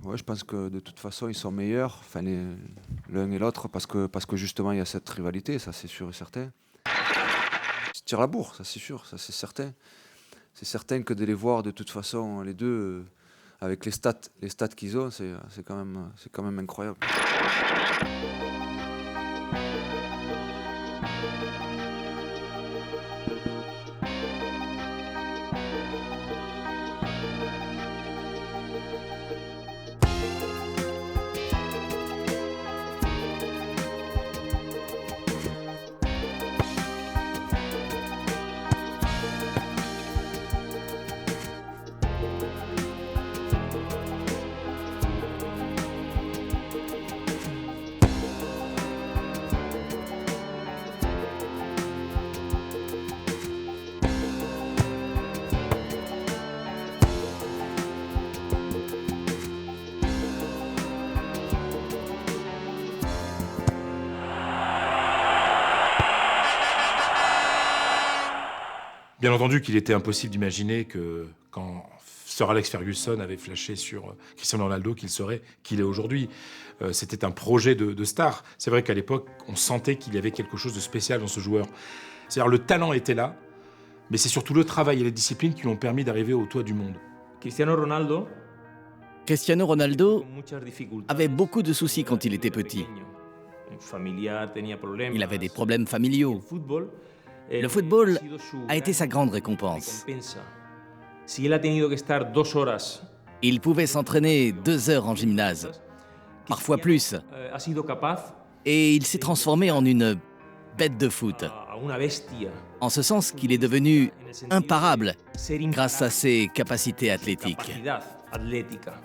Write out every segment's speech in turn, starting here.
Ouais, je pense que de toute façon, ils sont meilleurs, enfin l'un et l'autre, parce que justement, il y a cette rivalité, ça c'est sûr et certain. Ils se tirent la bourre, ça c'est sûr, ça c'est certain. C'est certain que de les voir de toute façon, les deux, avec les stats qu'ils ont, c'est quand même incroyable. Bien entendu qu'il était impossible d'imaginer que quand Sir Alex Ferguson avait flashé sur Cristiano Ronaldo qu'il serait qui il est aujourd'hui. C'était un projet de star. C'est vrai qu'à l'époque, on sentait qu'il y avait quelque chose de spécial dans ce joueur. C'est-à-dire le talent était là, mais c'est surtout le travail et les disciplines qui lui ont permis d'arriver au toit du monde. Cristiano Ronaldo Cristiano Ronaldo muchas dificultades avait beaucoup de soucis quand il était petit. Un familiar tenía problemas. Il avait des problèmes familiaux. Le football a été sa grande récompense. Si él ha tenido que estar 2 horas, Il pouvait s'entraîner 2 heures en gymnase, parfois plus, ha sido capaz et il s'est transformé en une bête de foot, a una bestia. en ce sens qu'il est devenu En el sentido imparable de ser grâce à ses capacités athlétiques. capacidad atlética.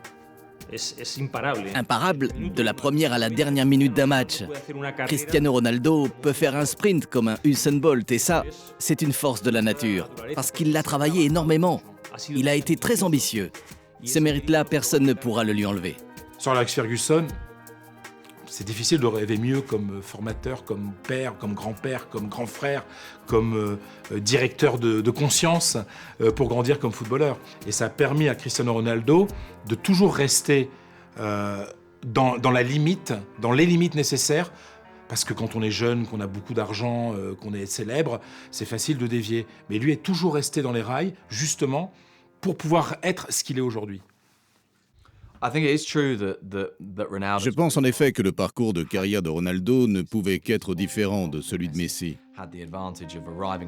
Es imparable. Imparable de la première à la dernière minute d'un match. Puede hacer una carrera Cristiano Ronaldo peut faire un sprint comme un Usain Bolt et ça, c'est une force de la nature, parce qu'il l'a travaillé énormément. Il a été très ambitieux. Ces mérites-là, personne ne pourra le lui enlever. Sir Alex Ferguson, c'est difficile de rêver mieux comme formateur, comme père, comme grand-père, comme grand frère, comme directeur de conscience pour grandir comme footballeur. Et ça a permis à Cristiano Ronaldo de toujours rester dans la limite, dans les limites nécessaires, parce que quand on est jeune, qu'on a beaucoup d'argent, qu'on est célèbre, c'est facile de dévier. Mais lui est toujours resté dans les rails, justement, pour pouvoir être ce qu'il est aujourd'hui. Je pense en effet que le parcours de carrière de Ronaldo ne pouvait qu'être différent de celui de Messi.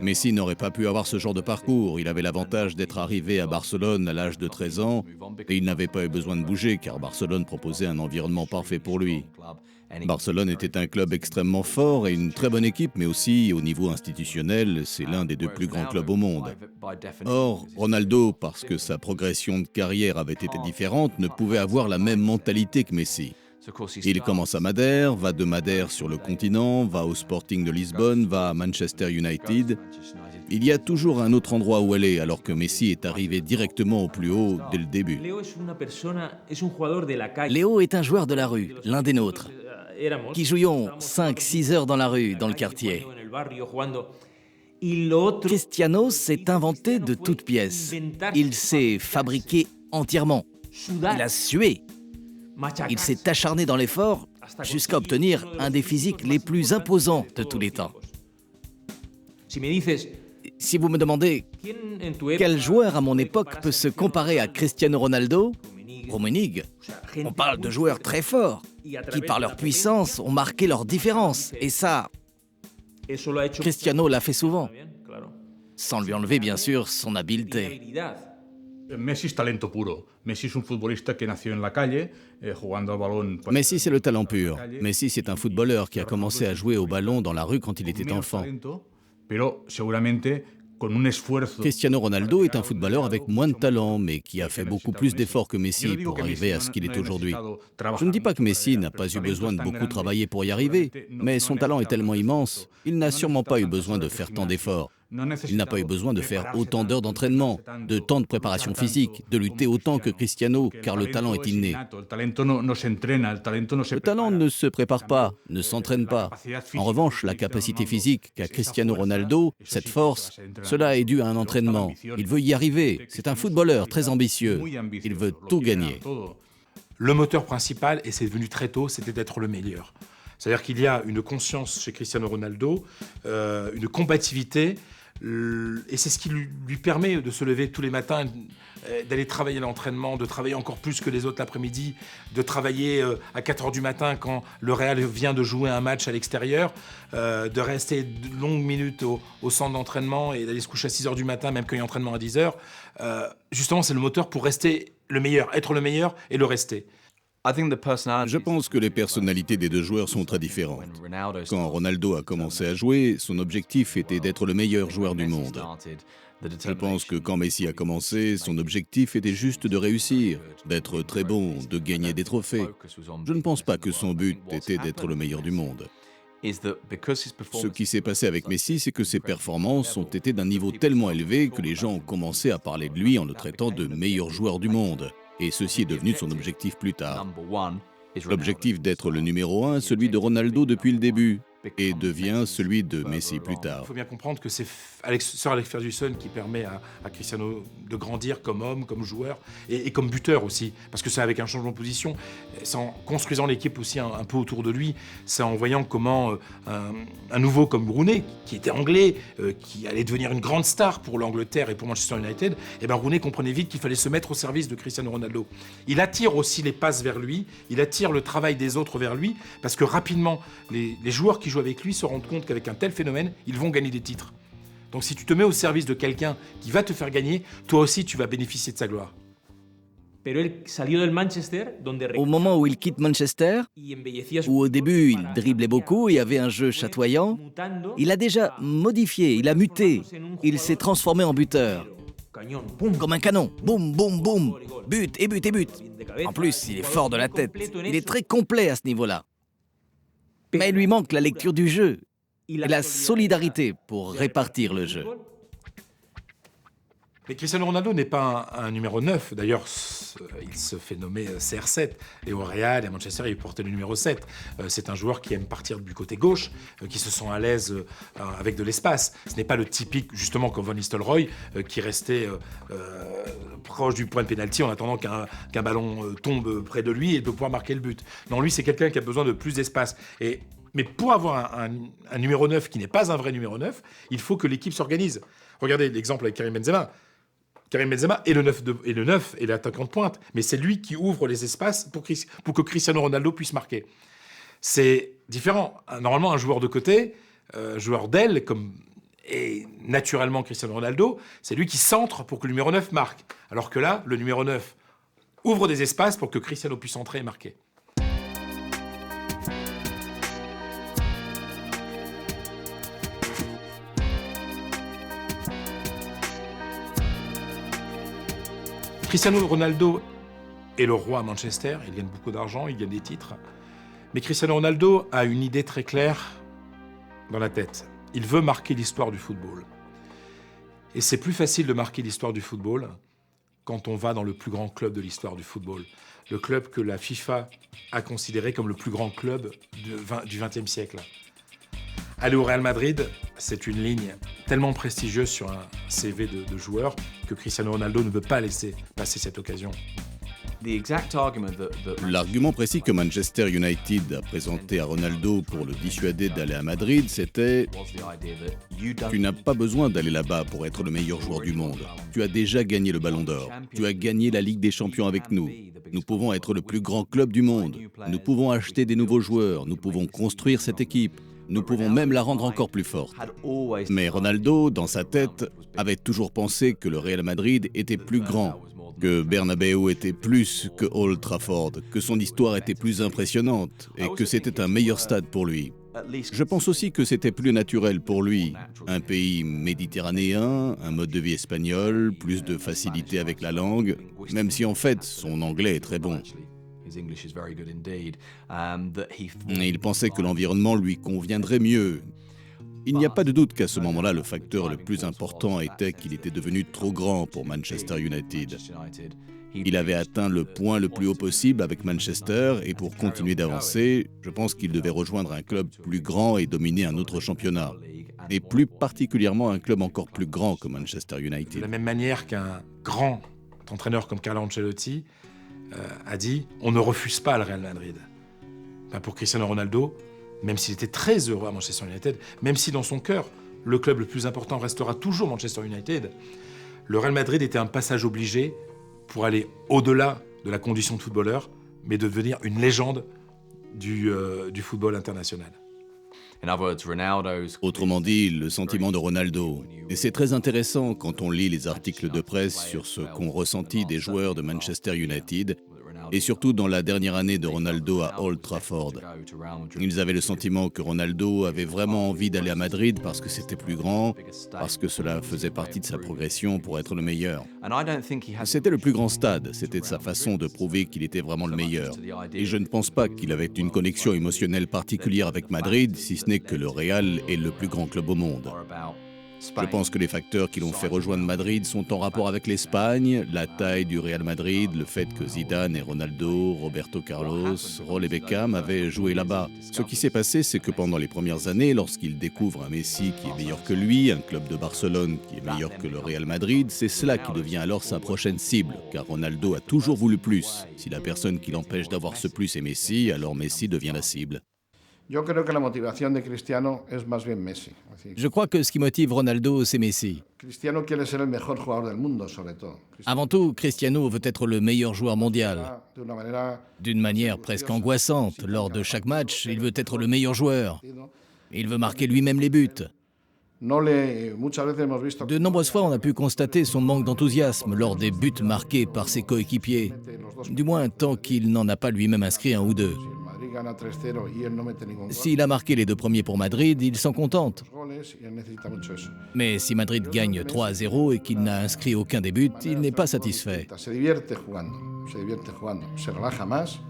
Messi n'aurait pas pu avoir ce genre de parcours. Il avait l'avantage d'être arrivé à Barcelone à l'âge de 13 ans et il n'avait pas eu besoin de bouger car Barcelone proposait un environnement parfait pour lui. Barcelone était un club extrêmement fort et une très bonne équipe, mais aussi au niveau institutionnel, c'est l'un des 2 plus grands clubs au monde. Or, Ronaldo, parce que sa progression de carrière avait été différente, ne pouvait avoir la même mentalité que Messi. Il commence à Madère, va de Madère sur le continent, va au Sporting de Lisbonne, va à Manchester United. Il y a toujours un autre endroit où aller, alors que Messi est arrivé directement au plus haut dès le début. Es un jugador de la calle. Léo est un joueur de la rue, l'un des nôtres, qui jouions 5-6 heures dans la rue, dans le quartier. En el barrio jugando. Y lo otro Cristiano s'est inventé de toutes pièces. Il s'est fabriqué entièrement. Il a sué. Il s'est acharné dans l'effort jusqu'à obtenir un des physiques les plus imposants de tous les temps. Si me dices, Si vous me demandez ¿quién en tu época quel joueur à mon époque peut se comparer à Cristiano Ronaldo, Rummenigge, on parle de joueurs très forts qui, par leur puissance, ont marqué leur différence. Et ça, Eso lo ha hecho Cristiano l'a fait souvent, bien, claro. sans lui enlever bien sûr son Y habileté. habilidad. Messi es talento puro. Messi es un futbolista que nació en la calle, jugando al balón. Messi, c'est le talent pur. Messi, c'est un footballeur qui a commencé à jouer au ballon dans la rue quand il était Menos enfant. talento, pero seguramente con un esfuerzo. Cristiano Ronaldo est un footballeur avec moins de talent, mais qui a fait beaucoup plus d'efforts que Messi pour arriver à ce qu'il est aujourd'hui. Je ne dis pas que Messi n'a pas eu besoin de beaucoup travailler pour y arriver, mais son talent est tellement immense, il n'a sûrement pas eu besoin de faire tant d'efforts. Il n'a pas eu besoin de faire autant d'heures d'entraînement, de temps de préparation physique, de lutter autant que Cristiano, car le talent est inné. Le talent ne se prépare pas, ne s'entraîne pas. En revanche, la capacité physique qu'a Cristiano Ronaldo, cette force, cela est dû à un entraînement. Il veut y arriver. C'est un footballeur très ambitieux. Il veut tout gagner. Le moteur principal, et c'est devenu très tôt, c'était d'être le meilleur. C'est-à-dire qu'il y a une conscience chez Cristiano Ronaldo, une combativité, et c'est ce qui lui permet de se lever tous les matins, d'aller travailler à l'entraînement, de travailler encore plus que les autres l'après-midi, de travailler à 4h du matin quand le Real vient de jouer un match à l'extérieur, de rester de longues minutes au centre d'entraînement et d'aller se coucher à 6h du matin, même quand il y a entraînement à 10h. Justement, c'est le moteur pour rester le meilleur, être le meilleur et le rester. Je pense que les personnalités des deux joueurs sont très différentes. Quand Ronaldo a commencé à jouer, son objectif était d'être le meilleur joueur du monde. Je pense que quand Messi a commencé, son objectif était juste de réussir, d'être très bon, de gagner des trophées. Je ne pense pas que son but était d'être le meilleur du monde. Ce qui s'est passé avec Messi, c'est que ses performances ont été d'un niveau tellement élevé que les gens ont commencé à parler de lui en le traitant de meilleur joueur du monde. Et ceci est devenu son objectif plus tard. L'objectif d'être le numéro 1, celui de Ronaldo depuis le début, et devient celui de Messi plus tard. Il faut bien comprendre que c'est Sir Alex Ferguson qui permet à Cristiano de grandir comme homme, comme joueur et comme buteur aussi. Parce que c'est avec un changement de position, c'est en construisant l'équipe aussi un peu autour de lui, c'est en voyant comment un nouveau comme Rooney, qui était anglais, qui allait devenir une grande star pour l'Angleterre et pour Manchester United, et Rooney comprenait vite qu'il fallait se mettre au service de Cristiano Ronaldo. Il attire aussi les passes vers lui, il attire le travail des autres vers lui, parce que rapidement, les joueurs qui jouent avec lui se rendent compte qu'avec un tel phénomène, ils vont gagner des titres. Donc si tu te mets au service de quelqu'un qui va te faire gagner, toi aussi tu vas bénéficier de sa gloire. Au moment où il quitte Manchester, où au début il driblait beaucoup et avait un jeu chatoyant, il a déjà modifié, il a muté, il s'est transformé en buteur. Comme un canon, boum, boum, boum, but et but et but. En plus, il est fort de la tête, il est très complet à ce niveau-là. Mais il lui manque la lecture du jeu et la solidarité pour répartir le jeu. Mais Cristiano Ronaldo n'est pas un numéro 9. D'ailleurs, il se fait nommer CR7. Et au Real et à Manchester, il portait le numéro 7. C'est un joueur qui aime partir du côté gauche, qui se sent à l'aise avec de l'espace. Ce n'est pas le typique, justement, comme Van Nistelrooy, qui restait proche du point de pénalty en attendant qu'un ballon tombe près de lui et de pouvoir marquer le but. Non, lui, c'est quelqu'un qui a besoin de plus d'espace. Mais pour avoir un numéro 9 qui n'est pas un vrai numéro 9, il faut que l'équipe s'organise. Regardez l'exemple avec Karim Benzema. Karim Benzema est le 9 et l'attaquant de pointe, mais c'est lui qui ouvre les espaces pour que Cristiano Ronaldo puisse marquer. C'est différent. Normalement, un joueur de côté, joueur d'aile, comme est naturellement Cristiano Ronaldo, c'est lui qui centre pour que le numéro 9 marque. Alors que là, le numéro 9 ouvre des espaces pour que Cristiano puisse entrer et marquer. Cristiano Ronaldo est le roi à Manchester, il gagne beaucoup d'argent, il gagne des titres. Mais Cristiano Ronaldo a une idée très claire dans la tête. Il veut marquer l'histoire du football. Et c'est plus facile de marquer l'histoire du football quand on va dans le plus grand club de l'histoire du football. Le club que la FIFA a considéré comme le plus grand club du XXe siècle. Aller au Real Madrid, c'est une ligne tellement prestigieuse sur un CV de joueur que Cristiano Ronaldo ne veut pas laisser passer cette occasion. L'argument précis que Manchester United a présenté à Ronaldo pour le dissuader d'aller à Madrid, c'était « Tu n'as pas besoin d'aller là-bas pour être le meilleur joueur du monde. Tu as déjà gagné le Ballon d'Or. Tu as gagné la Ligue des Champions avec nous. Nous pouvons être le plus grand club du monde. Nous pouvons acheter des nouveaux joueurs. Nous pouvons construire cette équipe. Nous pouvons même la rendre encore plus forte. » Mais Ronaldo, dans sa tête, avait toujours pensé que le Real Madrid était plus grand, que Bernabéu était plus que Old Trafford, que son histoire était plus impressionnante et que c'était un meilleur stade pour lui. Je pense aussi que c'était plus naturel pour lui. Un pays méditerranéen, un mode de vie espagnol, plus de facilité avec la langue, même si en fait son anglais est très bon. Il pensait que l'environnement lui conviendrait mieux. Il n'y a pas de doute qu'à ce moment-là, le facteur le plus important était qu'il était devenu trop grand pour Manchester United. Il avait atteint le point le plus haut possible avec Manchester et pour continuer d'avancer, je pense qu'il devait rejoindre un club plus grand et dominer un autre championnat. Et plus particulièrement un club encore plus grand que Manchester United. De la même manière qu'un grand entraîneur comme Carlo Ancelotti a dit « On ne refuse pas le Real Madrid ». Pour Cristiano Ronaldo, même s'il était très heureux à Manchester United, même si dans son cœur, le club le plus important restera toujours Manchester United, le Real Madrid était un passage obligé pour aller au-delà de la condition de footballeur, mais de devenir une légende du football international. Autrement dit, le sentiment de Ronaldo. Et c'est très intéressant quand on lit les articles de presse sur ce qu'ont ressenti des joueurs de Manchester United, et surtout dans la dernière année de Ronaldo à Old Trafford. Ils avaient le sentiment que Ronaldo avait vraiment envie d'aller à Madrid parce que c'était plus grand, parce que cela faisait partie de sa progression pour être le meilleur. C'était le plus grand stade, c'était sa façon de prouver qu'il était vraiment le meilleur. Et je ne pense pas qu'il avait une connexion émotionnelle particulière avec Madrid, si ce n'est que le Real est le plus grand club au monde. Je pense que les facteurs qui l'ont fait rejoindre Madrid sont en rapport avec l'Espagne, la taille du Real Madrid, le fait que Zidane et Ronaldo, Roberto Carlos, Raúl et Beckham avaient joué là-bas. Ce qui s'est passé, c'est que pendant les premières années, lorsqu'il découvre un Messi qui est meilleur que lui, un club de Barcelone qui est meilleur que le Real Madrid, c'est cela qui devient alors sa prochaine cible, car Ronaldo a toujours voulu plus. Si la personne qui l'empêche d'avoir ce plus est Messi, alors Messi devient la cible. Je crois que ce qui motive Ronaldo, c'est Messi. Avant tout, Cristiano veut être le meilleur joueur mondial. D'une manière presque angoissante, lors de chaque match, il veut être le meilleur joueur. Il veut marquer lui-même les buts. De nombreuses fois, on a pu constater son manque d'enthousiasme lors des buts marqués par ses coéquipiers. Du moins, tant qu'il n'en a pas lui-même inscrit un ou deux. S'il a marqué les deux premiers pour Madrid, il s'en contente. Mais si Madrid gagne 3-0 et qu'il n'a inscrit aucun des buts, il n'est pas satisfait.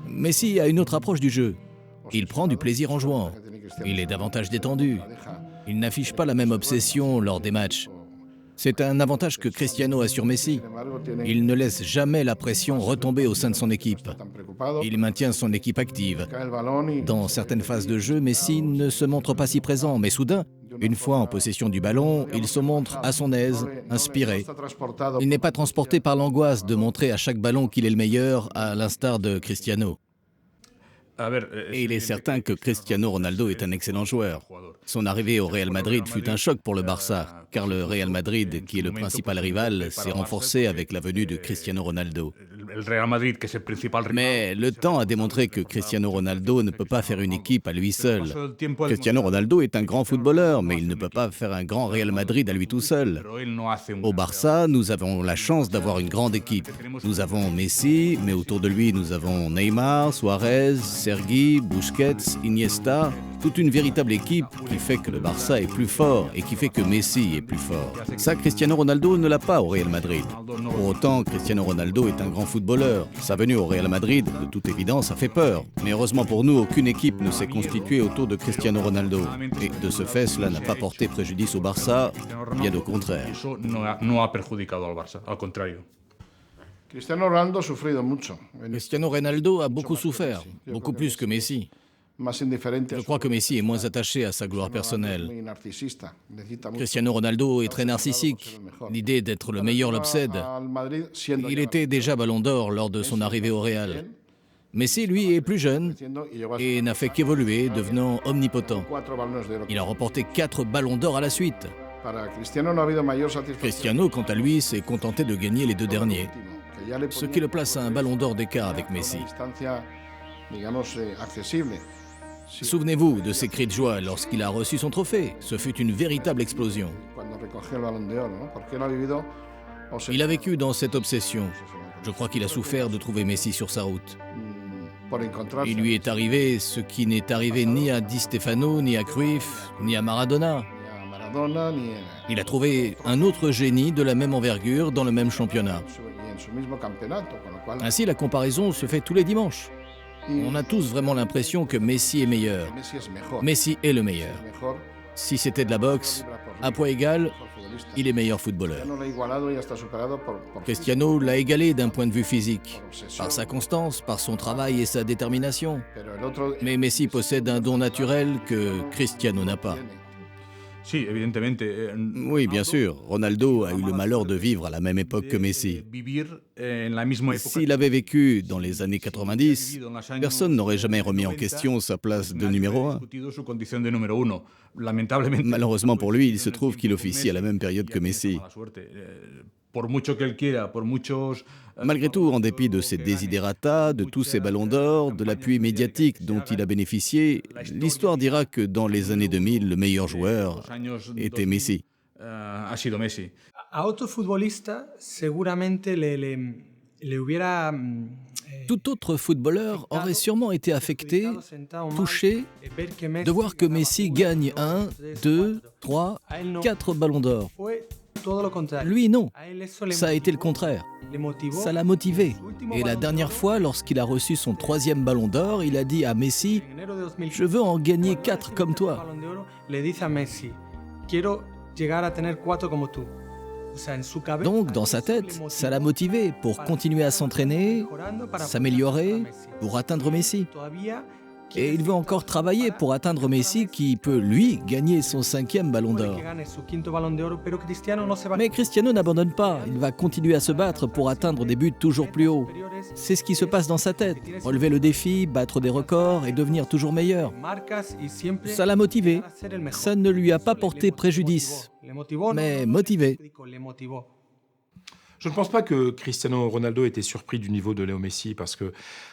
Messi a une autre approche du jeu. Il prend du plaisir en jouant. Il est davantage détendu. Il n'affiche pas la même obsession lors des matchs. C'est un avantage que Cristiano a sur Messi. Il ne laisse jamais la pression retomber au sein de son équipe. Il maintient son équipe active. Dans certaines phases de jeu, Messi ne se montre pas si présent, mais soudain, une fois en possession du ballon, il se montre à son aise, inspiré. Il n'est pas transporté par l'angoisse de montrer à chaque ballon qu'il est le meilleur, à l'instar de Cristiano. Et il est certain que Cristiano Ronaldo est un excellent joueur. Son arrivée au Real Madrid fut un choc pour le Barça, car le Real Madrid, qui est le principal rival, s'est renforcé avec la venue de Cristiano Ronaldo. Mais le temps a démontré que Cristiano Ronaldo ne peut pas faire une équipe à lui seul. Cristiano Ronaldo est un grand footballeur, mais il ne peut pas faire un grand Real Madrid à lui tout seul. Au Barça, nous avons la chance d'avoir une grande équipe. Nous avons Messi, mais autour de lui, nous avons Neymar, Suarez, Sergi, Busquets, Iniesta, toute une véritable équipe qui fait que le Barça est plus fort et qui fait que Messi est plus fort. Ça, Cristiano Ronaldo ne l'a pas au Real Madrid. Pour autant, Cristiano Ronaldo est un grand footballeur. Sa venue au Real Madrid, de toute évidence, a fait peur. Mais heureusement pour nous, aucune équipe ne s'est constituée autour de Cristiano Ronaldo. Et de ce fait, cela n'a pas porté préjudice au Barça, bien au contraire. Cristiano Ronaldo a beaucoup souffert, beaucoup plus que Messi. Je crois que Messi est moins attaché à sa gloire personnelle. Cristiano Ronaldo est très narcissique. L'idée d'être le meilleur l'obsède. Il était déjà Ballon d'Or lors de son arrivée au Real. Messi, lui, est plus jeune et n'a fait qu'évoluer, devenant omnipotent. Il a remporté 4 Ballons d'Or à la suite. Cristiano, quant à lui, s'est contenté de gagner les 2 derniers, ce qui le place à un Ballon d'Or d'écart avec Messi. Souvenez-vous de ses cris de joie lorsqu'il a reçu son trophée. Ce fut une véritable explosion. Il a vécu dans cette obsession. Je crois qu'il a souffert de trouver Messi sur sa route. Il lui est arrivé ce qui n'est arrivé ni à Di Stefano, ni à Cruyff, ni à Maradona. Il a trouvé un autre génie de la même envergure dans le même championnat. Ainsi, la comparaison se fait tous les dimanches. On a tous vraiment l'impression que Messi est meilleur. Messi est le meilleur. Si c'était de la boxe, à poids égal, il est meilleur footballeur. Cristiano l'a égalé d'un point de vue physique, par sa constance, par son travail et sa détermination. Mais Messi possède un don naturel que Cristiano n'a pas. Oui, bien sûr. Ronaldo a eu le malheur de vivre à la même époque que Messi. S'il avait vécu dans les années 90, personne n'aurait jamais remis en question sa place de numéro 1. Malheureusement pour lui, il se trouve qu'il officie à la même période que Messi. Malgré tout, en dépit de ses desiderata, de tous ses ballons d'or, de l'appui médiatique dont il a bénéficié, l'histoire dira que dans les années 2000, le meilleur joueur était Messi. A otro futbolista seguramente le hubiera Tout autre footballeur aurait sûrement été affecté, touché, de voir que Messi gagne 1, 2, 3, 4 ballons d'or. Lui, non. Ça a été le contraire. Ça l'a motivé. Et la dernière fois, lorsqu'il a reçu son 3e ballon d'or, il a dit à Messi « Je veux en gagner 4 comme toi ». Donc, dans sa tête, ça l'a motivé pour continuer à s'entraîner, s'améliorer, pour atteindre Messi. Et il veut encore travailler pour atteindre Messi qui peut, lui, gagner son 5e ballon d'or. Mais Cristiano n'abandonne pas, il va continuer à se battre pour atteindre des buts toujours plus hauts. C'est ce qui se passe dans sa tête, relever le défi, battre des records et devenir toujours meilleur. Ça l'a motivé, ça ne lui a pas porté préjudice, mais motivé. Je ne pense pas que Cristiano Ronaldo était surpris du niveau de Léo Messi parce que, vous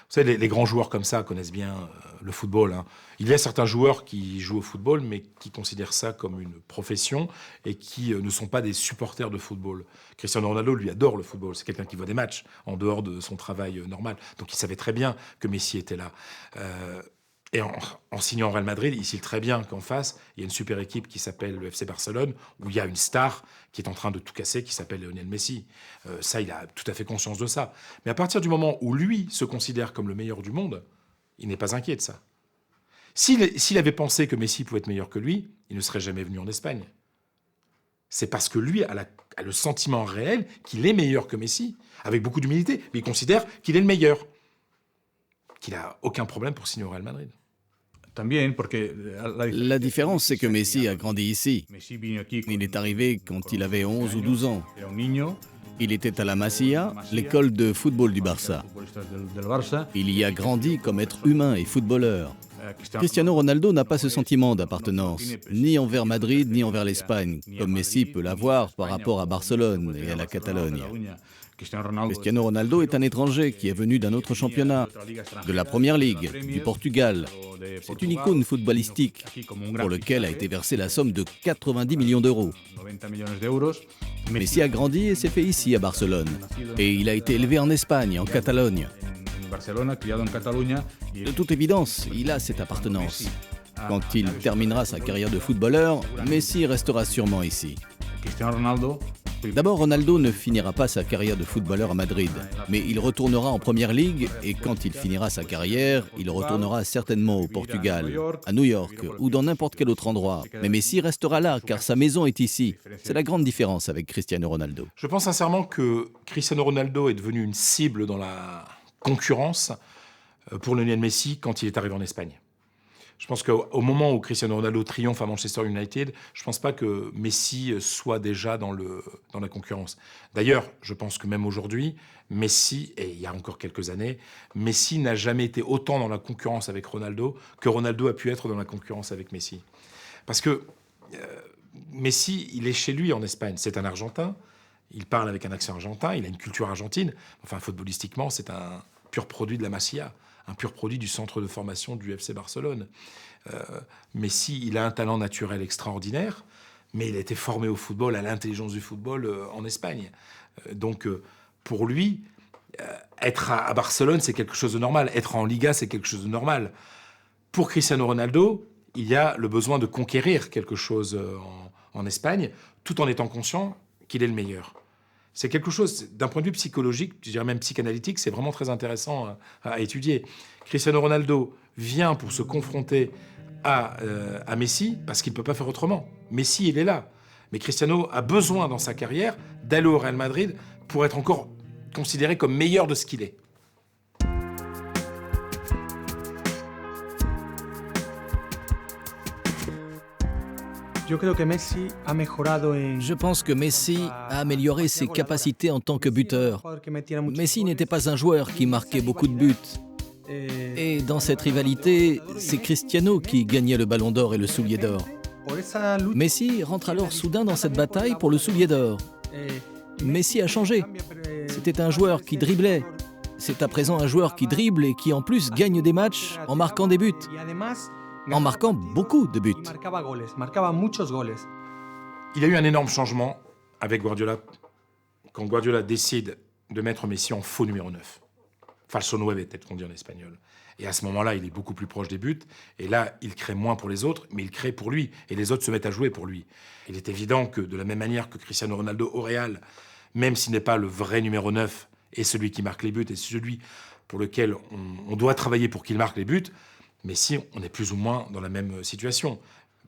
savez, les grands joueurs comme ça connaissent bien le football. Il y a certains joueurs qui jouent au football, mais qui considèrent ça comme une profession et qui ne sont pas des supporters de football. Cristiano Ronaldo, lui, adore le football. C'est quelqu'un qui voit des matchs en dehors de son travail normal. Donc il savait très bien que Messi était là. Et en signant au Real Madrid, il sait très bien qu'en face, il y a une super équipe qui s'appelle le FC Barcelone, où il y a une star qui est en train de tout casser, qui s'appelle Lionel Messi. Ça, il a tout à fait conscience de ça. Mais à partir du moment où lui se considère comme le meilleur du monde, il n'est pas inquiet de ça. S'il avait pensé que Messi pouvait être meilleur que lui, il ne serait jamais venu en Espagne. C'est parce que lui a le sentiment réel qu'il est meilleur que Messi, avec beaucoup d'humilité, mais il considère qu'il est le meilleur, qu'il n'a aucun problème pour signer au Real Madrid. La différence, c'est que Messi a grandi ici. Il est arrivé quand il avait 11 ou 12 ans. Il était à la Masia, l'école de football du Barça. Il y a grandi comme être humain et footballeur. Cristiano Ronaldo n'a pas ce sentiment d'appartenance, ni envers Madrid, ni envers l'Espagne, comme Messi peut l'avoir par rapport à Barcelone et à la Catalogne. Cristiano Ronaldo est un étranger qui est venu d'un autre championnat, de la Première Ligue, du Portugal. C'est une icône footballistique pour lequel a été versée la somme de 90 millions d'euros. Messi a grandi et s'est fait ici à Barcelone. Et il a été élevé en Espagne, en Catalogne. De toute évidence, il a cette appartenance. Quand il terminera sa carrière de footballeur, Messi restera sûrement ici. D'abord, Ronaldo ne finira pas sa carrière de footballeur à Madrid, mais il retournera en Première Ligue et quand il finira sa carrière, il retournera certainement au Portugal, à New York ou dans n'importe quel autre endroit. Mais Messi restera là car sa maison est ici. C'est la grande différence avec Cristiano Ronaldo. Je pense sincèrement que Cristiano Ronaldo est devenu une cible dans la concurrence pour Lionel Messi quand il est arrivé en Espagne. Je pense qu'au moment où Cristiano Ronaldo triomphe à Manchester United, je ne pense pas que Messi soit déjà dans la concurrence. D'ailleurs, je pense que même aujourd'hui, Messi, et il y a encore quelques années, Messi n'a jamais été autant dans la concurrence avec Ronaldo que Ronaldo a pu être dans la concurrence avec Messi. Parce que Messi, il est chez lui en Espagne. C'est un Argentin, il parle avec un accent argentin, il a une culture argentine. Enfin, footballistiquement, c'est un pur produit de la Masia, un pur produit du centre de formation du FC Barcelone. Messi, il a un talent naturel extraordinaire, mais il a été formé au football, à l'intelligence du football en Espagne. Donc, pour lui, être à Barcelone, c'est quelque chose de normal. Être en Liga, c'est quelque chose de normal. Pour Cristiano Ronaldo, il y a le besoin de conquérir quelque chose en Espagne, tout en étant conscient qu'il est le meilleur. C'est quelque chose, d'un point de vue psychologique, je dirais même psychanalytique, c'est vraiment très intéressant à étudier. Cristiano Ronaldo vient pour se confronter à Messi parce qu'il ne peut pas faire autrement. Messi, il est là. Mais Cristiano a besoin dans sa carrière d'aller au Real Madrid pour être encore considéré comme meilleur de ce qu'il est. Je pense que Messi a amélioré ses capacités en tant que buteur. Messi n'était pas un joueur qui marquait beaucoup de buts. Et dans cette rivalité, c'est Cristiano qui gagnait le ballon d'or et le soulier d'or. Messi rentre alors soudain dans cette bataille pour le soulier d'or. Messi a changé. C'était un joueur qui driblait. C'est à présent un joueur qui dribble et qui en plus gagne des matchs en marquant des buts. En marquant beaucoup de buts. Il y a eu un énorme changement avec Guardiola quand Guardiola décide de mettre Messi en faux numéro 9. Falso 9, peut-être qu'on dit en espagnol. Et à ce moment-là, il est beaucoup plus proche des buts. Et là, il crée moins pour les autres, mais il crée pour lui. Et les autres se mettent à jouer pour lui. Il est évident que de la même manière que Cristiano Ronaldo au Real, même s'il n'est pas le vrai numéro 9, et celui qui marque les buts, et celui pour lequel on doit travailler pour qu'il marque les buts, Messi, on est plus ou moins dans la même situation.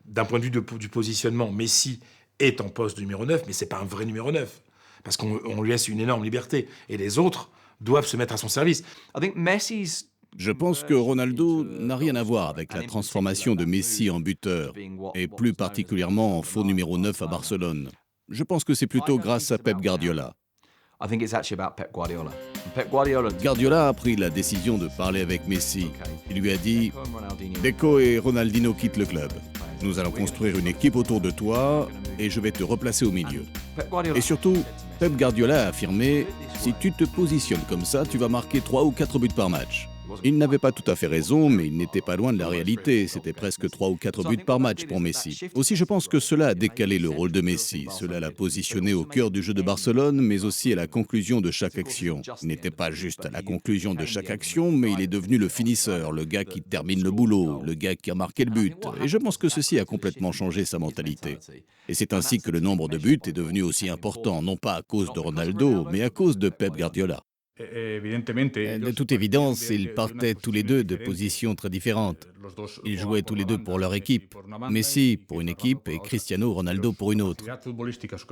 D'un point de vue du positionnement, Messi est en poste de numéro 9, mais ce n'est pas un vrai numéro 9. Parce qu'on lui laisse une énorme liberté. Et les autres doivent se mettre à son service. Je pense que Ronaldo n'a rien à voir avec la transformation de Messi en buteur, et plus particulièrement en faux numéro 9 à Barcelone. Je pense que c'est plutôt grâce à Pep Guardiola. Guardiola a pris la décision de parler avec Messi. Il lui a dit « Deco et Ronaldinho quittent le club. Nous allons construire une équipe autour de toi et je vais te replacer au milieu. » Et surtout, Pep Guardiola a affirmé « Si tu te positionnes comme ça, tu vas marquer 3 ou 4 buts par match. » Il n'avait pas tout à fait raison, mais il n'était pas loin de la réalité. C'était presque 3 ou 4 buts par match pour Messi. Aussi, je pense que cela a décalé le rôle de Messi. Cela l'a positionné au cœur du jeu de Barcelone, mais aussi à la conclusion de chaque action. Il n'était pas juste à la conclusion de chaque action, mais il est devenu le finisseur, le gars qui termine le boulot, le gars qui a marqué le but. Et je pense que ceci a complètement changé sa mentalité. Et c'est ainsi que le nombre de buts est devenu aussi important, non pas à cause de Ronaldo, mais à cause de Pep Guardiola. De toute évidence, ils partaient tous les deux de positions très différentes. Ils jouaient tous les deux pour leur équipe. Messi pour une équipe et Cristiano Ronaldo pour une autre.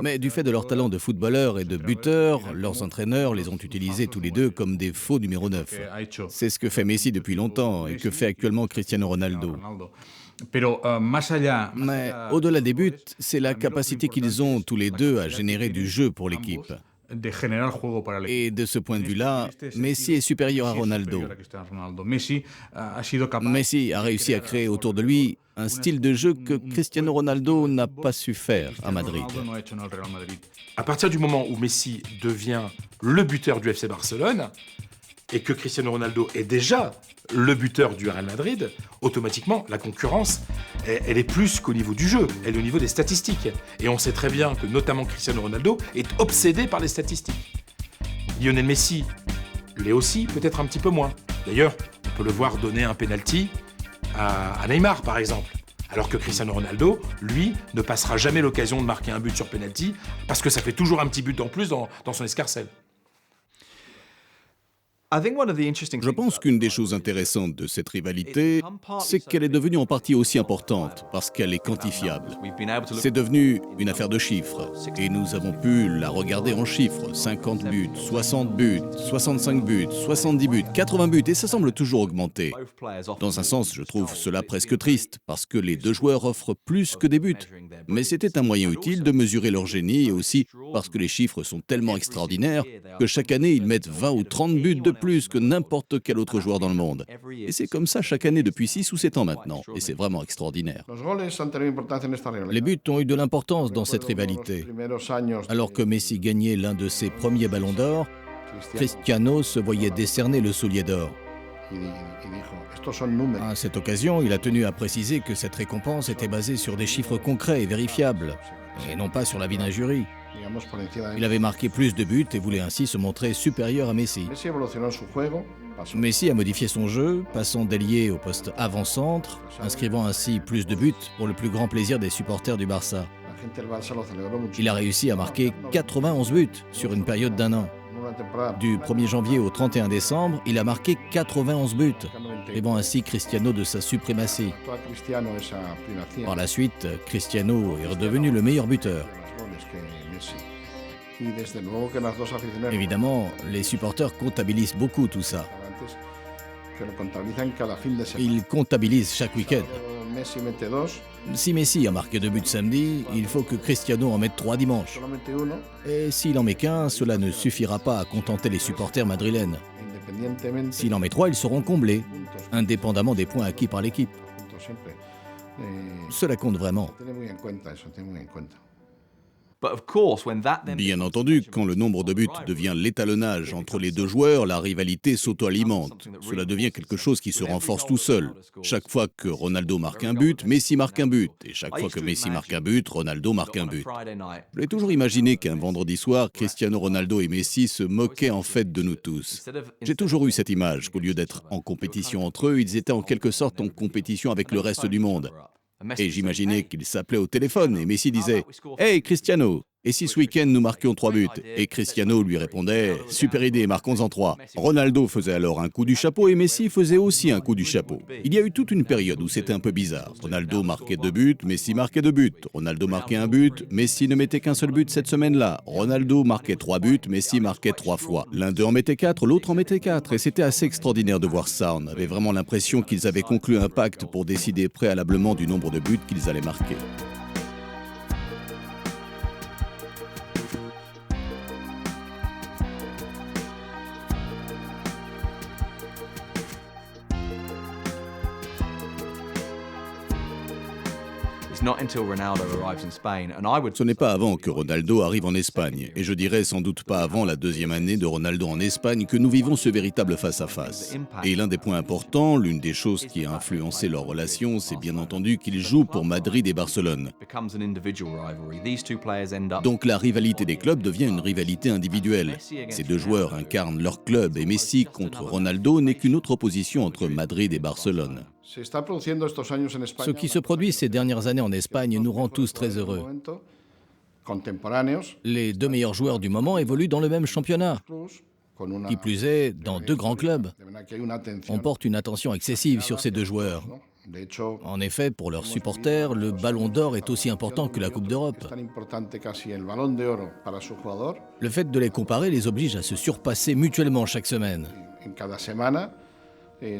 Mais du fait de leur talent de footballeur et de buteur, leurs entraîneurs les ont utilisés tous les deux comme des faux numéro 9. C'est ce que fait Messi depuis longtemps et que fait actuellement Cristiano Ronaldo. Mais au-delà des buts, c'est la capacité qu'ils ont tous les deux à générer du jeu pour l'équipe. Et de ce point de vue-là, Messi est supérieur à Ronaldo. Messi a réussi à créer autour de lui un style de jeu que Cristiano Ronaldo n'a pas su faire à Madrid. À partir du moment où Messi devient le buteur du FC Barcelone et que Cristiano Ronaldo est déjà le buteur du Real Madrid, automatiquement, la concurrence, elle est plus qu'au niveau du jeu, elle est au niveau des statistiques. Et on sait très bien que, notamment Cristiano Ronaldo, est obsédé par les statistiques. Lionel Messi l'est aussi, peut-être un petit peu moins. D'ailleurs, on peut le voir donner un penalty à Neymar, par exemple. Alors que Cristiano Ronaldo, lui, ne passera jamais l'occasion de marquer un but sur penalty, parce que ça fait toujours un petit but en plus dans son escarcelle. Je pense qu'une des choses intéressantes de cette rivalité, c'est qu'elle est devenue en partie aussi importante parce qu'elle est quantifiable. C'est devenu une affaire de chiffres et nous avons pu la regarder en chiffres. 50 buts, 60 buts, 65 buts, 70 buts, 80 buts et ça semble toujours augmenter. Dans un sens, je trouve cela presque triste parce que les deux joueurs offrent plus que des buts. Mais c'était un moyen utile de mesurer leur génie et aussi parce que les chiffres sont tellement extraordinaires que chaque année ils mettent 20 ou 30 buts de plus que n'importe quel autre joueur dans le monde. Et c'est comme ça chaque année depuis 6 ou 7 ans maintenant. Et c'est vraiment extraordinaire. Les buts ont eu de l'importance dans cette rivalité. Alors que Messi gagnait l'un de ses premiers ballons d'or, Cristiano se voyait décerner le soulier d'or. À cette occasion, il a tenu à préciser que cette récompense était basée sur des chiffres concrets et vérifiables, et non pas sur l'avis d'un jury. Il avait marqué plus de buts et voulait ainsi se montrer supérieur à Messi. Messi a modifié son jeu, passant d'ailier au poste avant-centre, inscrivant ainsi plus de buts pour le plus grand plaisir des supporters du Barça. Il a réussi à marquer 91 buts sur une période d'un an. Du 1er janvier au 31 décembre, il a marqué 91 buts, privant ainsi Cristiano de sa suprématie. Par la suite, Cristiano est redevenu le meilleur buteur. Évidemment, les supporters comptabilisent beaucoup tout ça. Ils comptabilisent chaque week-end. Si Messi a marqué 2 buts samedi, il faut que Cristiano en mette 3 dimanche. Et s'il en met qu'un, cela ne suffira pas à contenter les supporters madrilènes. S'il en met 3, ils seront comblés, indépendamment des points acquis par l'équipe. Cela compte vraiment. Bien entendu, quand le nombre de buts devient l'étalonnage entre les deux joueurs, la rivalité s'auto-alimente. Cela devient quelque chose qui se renforce tout seul. Chaque fois que Ronaldo marque un but, Messi marque un but. Et chaque fois que Messi marque un but, Ronaldo marque un but. J'ai toujours imaginé qu'un vendredi soir, Cristiano Ronaldo et Messi se moquaient en fait de nous tous. J'ai toujours eu cette image qu'au lieu d'être en compétition entre eux, ils étaient en quelque sorte en compétition avec le reste du monde. Et j'imaginais qu'il s'appelait au téléphone et Messi disait « Hey Cristiano, et si ce week-end nous marquions 3 buts ?» Et Cristiano lui répondait « Super idée, marquons-en 3 ». Ronaldo faisait alors un coup du chapeau et Messi faisait aussi un coup du chapeau. Il y a eu toute une période où c'était un peu bizarre. Ronaldo marquait 2 buts, Messi marquait 2 buts. Ronaldo marquait un but, Messi ne mettait qu'un seul but cette semaine-là. Ronaldo marquait 3 buts, Messi marquait 3 fois. L'un d'eux en mettait 4, l'autre en mettait 4. Et c'était assez extraordinaire de voir ça. On avait vraiment l'impression qu'ils avaient conclu un pacte pour décider préalablement du nombre de buts qu'ils allaient marquer. Ce n'est pas avant que Ronaldo arrive en Espagne, et je dirais sans doute pas avant la 2e année de Ronaldo en Espagne que nous vivons ce véritable face-à-face. Et l'un des points importants, l'une des choses qui a influencé leur relation, c'est bien entendu qu'ils jouent pour Madrid et Barcelone. Donc la rivalité des clubs devient une rivalité individuelle. Ces deux joueurs incarnent leur club et Messi contre Ronaldo n'est qu'une autre opposition entre Madrid et Barcelone. Ce qui se produit ces dernières années en Espagne nous rend tous très heureux. Les 2 meilleurs joueurs du moment évoluent dans le même championnat. Qui plus est, dans 2 grands clubs. On porte une attention excessive sur ces 2 joueurs. En effet, pour leurs supporters, le Ballon d'Or est aussi important que la Coupe d'Europe. Le fait de les comparer les oblige à se surpasser mutuellement chaque semaine.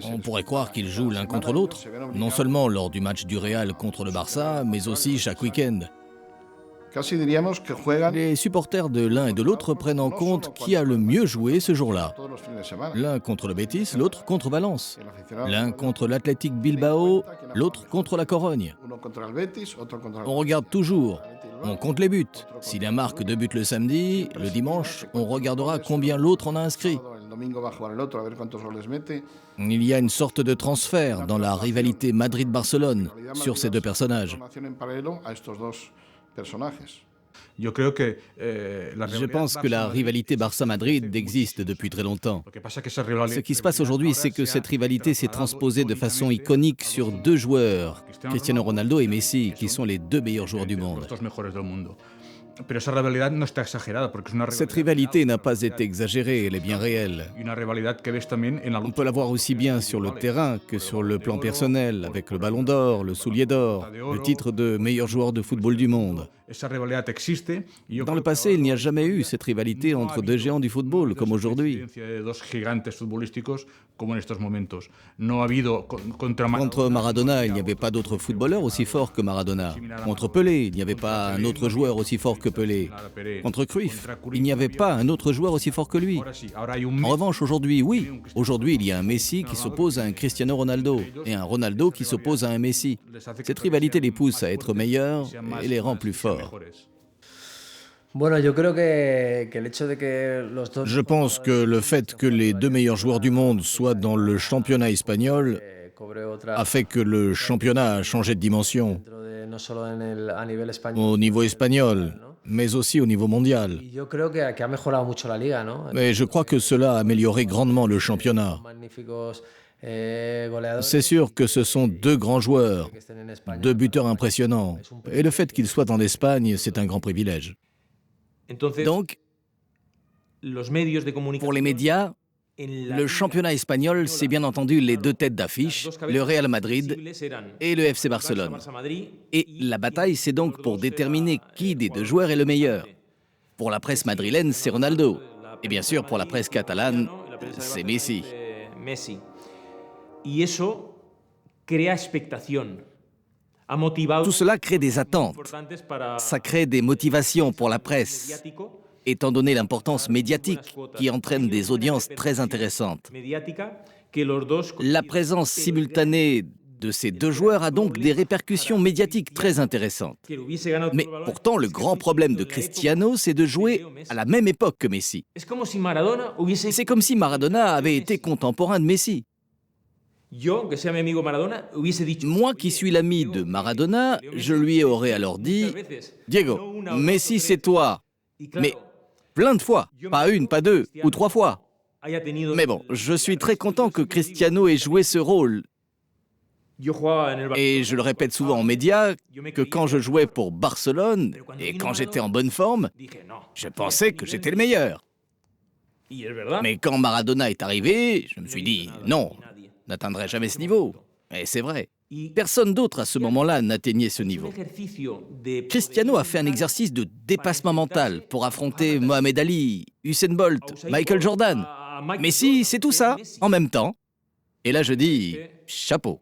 On pourrait croire qu'ils jouent l'un contre l'autre, non seulement lors du match du Real contre le Barça, mais aussi chaque week-end. Les supporters de l'un et de l'autre prennent en compte qui a le mieux joué ce jour-là. L'un contre le Betis, l'autre contre Valence. L'un contre l'Athletic Bilbao, l'autre contre la Corogne. On regarde toujours, on compte les buts. Si l'un marque 2 buts le samedi, le dimanche, on regardera combien l'autre en a inscrit. Il y a une sorte de transfert dans la rivalité Madrid-Barcelone sur ces 2 personnages. Je pense que la rivalité Barça-Madrid existe depuis très longtemps. Ce qui se passe aujourd'hui, c'est que cette rivalité s'est transposée de façon iconique sur 2 joueurs, Cristiano Ronaldo et Messi, qui sont les 2 meilleurs joueurs du monde. Cette rivalité n'a pas été exagérée, elle est bien réelle. On peut la voir aussi bien sur le terrain que sur le plan personnel, avec le Ballon d'Or, le Soulier d'Or, le titre de meilleur joueur de football du monde. Dans le passé, il n'y a jamais eu cette rivalité entre 2 géants du football comme aujourd'hui. Contre Maradona, il n'y avait pas d'autre footballeur aussi fort que Maradona. Contre Pelé, il n'y avait pas un autre joueur aussi fort que Pelé. Contre Cruyff, il n'y avait pas un autre joueur aussi fort que lui. En revanche, aujourd'hui, oui. Aujourd'hui, il y a un Messi qui s'oppose à un Cristiano Ronaldo et un Ronaldo qui s'oppose à un Messi. Cette rivalité les pousse à être meilleurs et les rend plus forts. Je pense que le fait que les 2 meilleurs joueurs du monde soient dans le championnat espagnol a fait que le championnat a changé de dimension au niveau espagnol, mais aussi au niveau mondial. Mais je crois que cela a amélioré grandement le championnat. C'est sûr que ce sont 2 grands joueurs, 2 buteurs impressionnants. Et le fait qu'ils soient en Espagne, c'est un grand privilège. Donc, pour les médias, le championnat espagnol, c'est bien entendu les 2 têtes d'affiche, le Real Madrid et le FC Barcelone. Et la bataille, c'est donc pour déterminer qui des 2 joueurs est le meilleur. Pour la presse madrilène, c'est Ronaldo. Et bien sûr, pour la presse catalane, c'est Messi. Tout cela crée des attentes. Ça crée des motivations pour la presse, étant donné l'importance médiatique qui entraîne des audiences très intéressantes. La présence simultanée de ces deux joueurs a donc des répercussions médiatiques très intéressantes. Mais pourtant, le grand problème de Cristiano, c'est de jouer à la même époque que Messi. C'est comme si Maradona avait été contemporain de Messi. Moi qui suis l'ami de Maradona, je lui aurais alors dit « Diego, Messi c'est toi ». Mais plein de fois, pas une, pas deux, ou 3 fois. Mais bon, je suis très content que Cristiano ait joué ce rôle. Et je le répète souvent en médias, que quand je jouais pour Barcelone, et quand j'étais en bonne forme, je pensais que j'étais le meilleur. Mais quand Maradona est arrivé, je me suis dit « Non, n'atteindrai jamais ce niveau ». Et c'est vrai. Personne d'autre à ce moment-là n'atteignait ce niveau. Cristiano a fait un exercice de dépassement mental pour affronter Mohamed Ali, Usain Bolt, Michael Jordan. Messi, c'est tout ça, en même temps. Et là, je dis chapeau.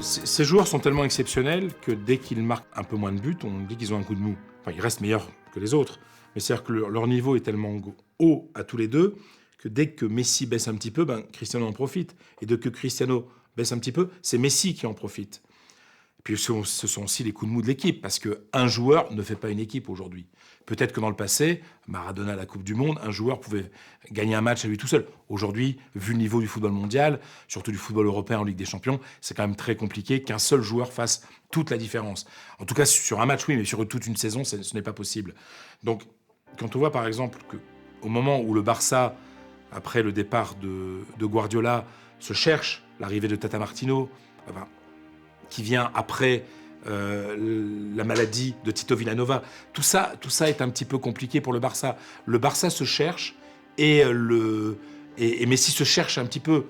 Ces joueurs sont tellement exceptionnels que dès qu'ils marquent un peu moins de buts, on dit qu'ils ont un coup de mou. Enfin, ils restent meilleurs que les autres. Mais c'est-à-dire que leur niveau est tellement haut à tous les deux que dès que Messi baisse un petit peu, Cristiano en profite. Et dès que Cristiano baisse un petit peu, c'est Messi qui en profite. Et puis ce sont aussi les coups de mou de l'équipe, parce qu'un joueur ne fait pas une équipe aujourd'hui. Peut-être que dans le passé, Maradona à la Coupe du Monde, un joueur pouvait gagner un match à lui tout seul. Aujourd'hui, vu le niveau du football mondial, surtout du football européen en Ligue des Champions, c'est quand même très compliqué qu'un seul joueur fasse toute la différence. En tout cas, sur un match, oui, mais sur toute une saison, ce n'est pas possible. Donc, quand on voit par exemple qu'au moment où le Barça, après le départ de Guardiola, se cherche, l'arrivée de Tata Martino, qui vient après la maladie de Tito Villanova, tout ça est un petit peu compliqué pour le Barça. Le Barça se cherche et Messi se cherche un petit peu.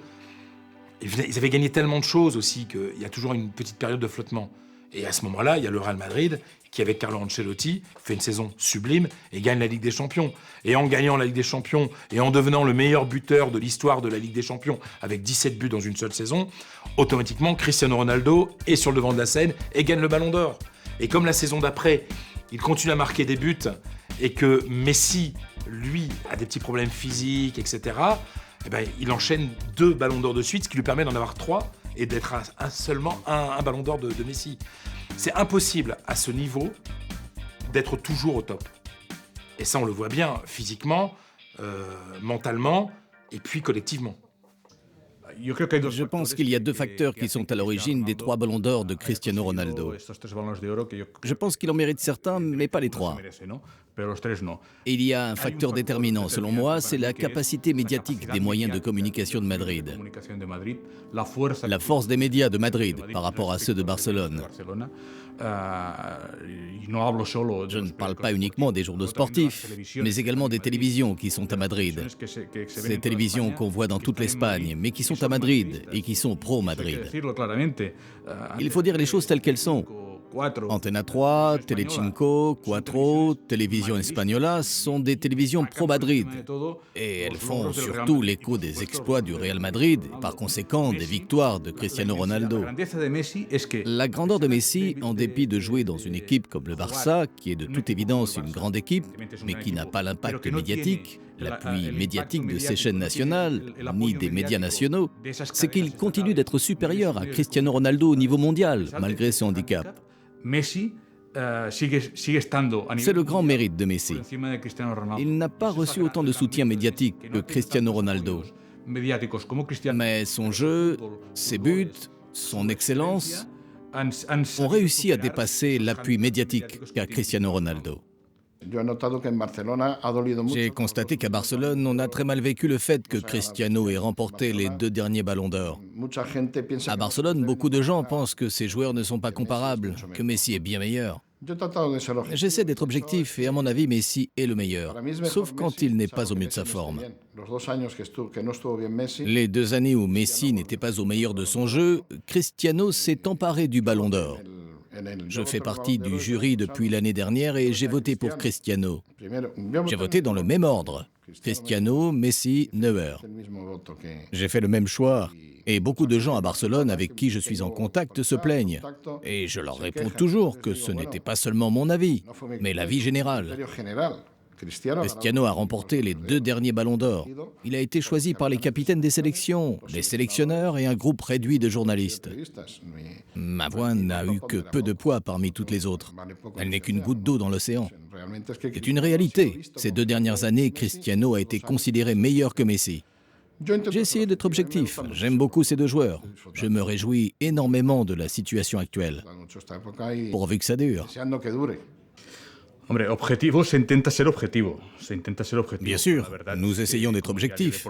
Ils avaient gagné tellement de choses aussi qu'il y a toujours une petite période de flottement. Et à ce moment-là, il y a le Real Madrid qui, avec Carlo Ancelotti, fait une saison sublime et gagne la Ligue des Champions. Et en gagnant la Ligue des Champions et en devenant le meilleur buteur de l'histoire de la Ligue des Champions avec 17 buts dans une seule saison, automatiquement, Cristiano Ronaldo est sur le devant de la scène et gagne le Ballon d'Or. Et comme la saison d'après, il continue à marquer des buts et que Messi, lui, a des petits problèmes physiques, etc., il enchaîne 2 Ballons d'Or de suite, ce qui lui permet d'en avoir 3 et d'être seulement un Ballon d'Or de Messi. C'est impossible à ce niveau d'être toujours au top. Et ça, on le voit bien physiquement, mentalement et puis collectivement. Je pense qu'il y a 2 facteurs qui sont à l'origine des 3 ballons d'or de Cristiano Ronaldo. Je pense qu'il en mérite certains, mais pas les 3. Et il y a un facteur déterminant, selon moi, c'est la capacité médiatique des moyens de communication de Madrid. La force des médias de Madrid par rapport à ceux de Barcelone. Je ne parle pas uniquement des journaux sportifs, mais également des télévisions qui sont à Madrid. Ces télévisions qu'on voit dans toute l'Espagne, mais qui sont à Madrid et qui sont pro-Madrid. Il faut dire les choses telles qu'elles sont. Antena 3, Telecinco, Cuatro, Télévision Española sont des télévisions pro-Madrid. Et elles font surtout l'écho des exploits du Real Madrid et par conséquent des victoires de Cristiano Ronaldo. La grandeur de Messi, en dépit de jouer dans une équipe comme le Barça, qui est de toute évidence une grande équipe, mais qui n'a pas l'impact médiatique, l'appui médiatique de ses chaînes nationales, ni des médias nationaux, c'est qu'il continue d'être supérieur à Cristiano Ronaldo au niveau mondial, malgré son handicap. C'est le grand mérite de Messi. Il n'a pas reçu autant de soutien médiatique que Cristiano Ronaldo. Mais son jeu, ses buts, son excellence ont réussi à dépasser l'appui médiatique qu'a Cristiano Ronaldo. J'ai constaté qu'à Barcelone, on a très mal vécu le fait que Cristiano ait remporté les 2 derniers ballons d'or. À Barcelone, beaucoup de gens pensent que ces joueurs ne sont pas comparables, que Messi est bien meilleur. J'essaie d'être objectif et à mon avis, Messi est le meilleur, sauf quand il n'est pas au mieux de sa forme. Les 2 années où Messi n'était pas au meilleur de son jeu, Cristiano s'est emparé du ballon d'or. Je fais partie du jury depuis l'année dernière et j'ai voté pour Cristiano. J'ai voté dans le même ordre. Cristiano, Messi, Neuer. J'ai fait le même choix. Et beaucoup de gens à Barcelone avec qui je suis en contact se plaignent. Et je leur réponds toujours que ce n'était pas seulement mon avis, mais l'avis général. Cristiano a remporté les 2 derniers ballons d'or. Il a été choisi par les capitaines des sélections, les sélectionneurs et un groupe réduit de journalistes. Ma voix n'a eu que peu de poids parmi toutes les autres. Elle n'est qu'une goutte d'eau dans l'océan. C'est une réalité. Ces 2 dernières années, Cristiano a été considéré meilleur que Messi. J'ai essayé d'être objectif. J'aime beaucoup ces 2 joueurs. Je me réjouis énormément de la situation actuelle. Pourvu que ça dure. Hombre, objetivo, se intenta ser objetivo. Bien sûr, nous essayons d'être objectifs.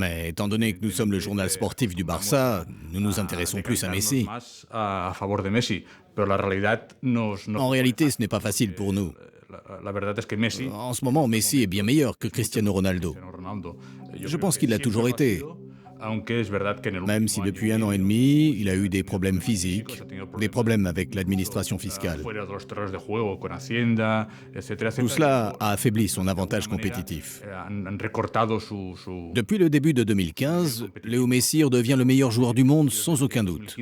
Mais étant donné que nous sommes le journal sportif du Barça, nous nous intéressons plus à Messi. En réalité, ce n'est pas facile pour nous. En ce moment, Messi est bien meilleur que Cristiano Ronaldo. Je pense qu'il l'a toujours été. Même si depuis 1 an et demi, il a eu des problèmes physiques, des problèmes avec l'administration fiscale. Tout cela a affaibli son avantage compétitif. Depuis le début de 2015, Léo Messi redevient le meilleur joueur du monde sans aucun doute.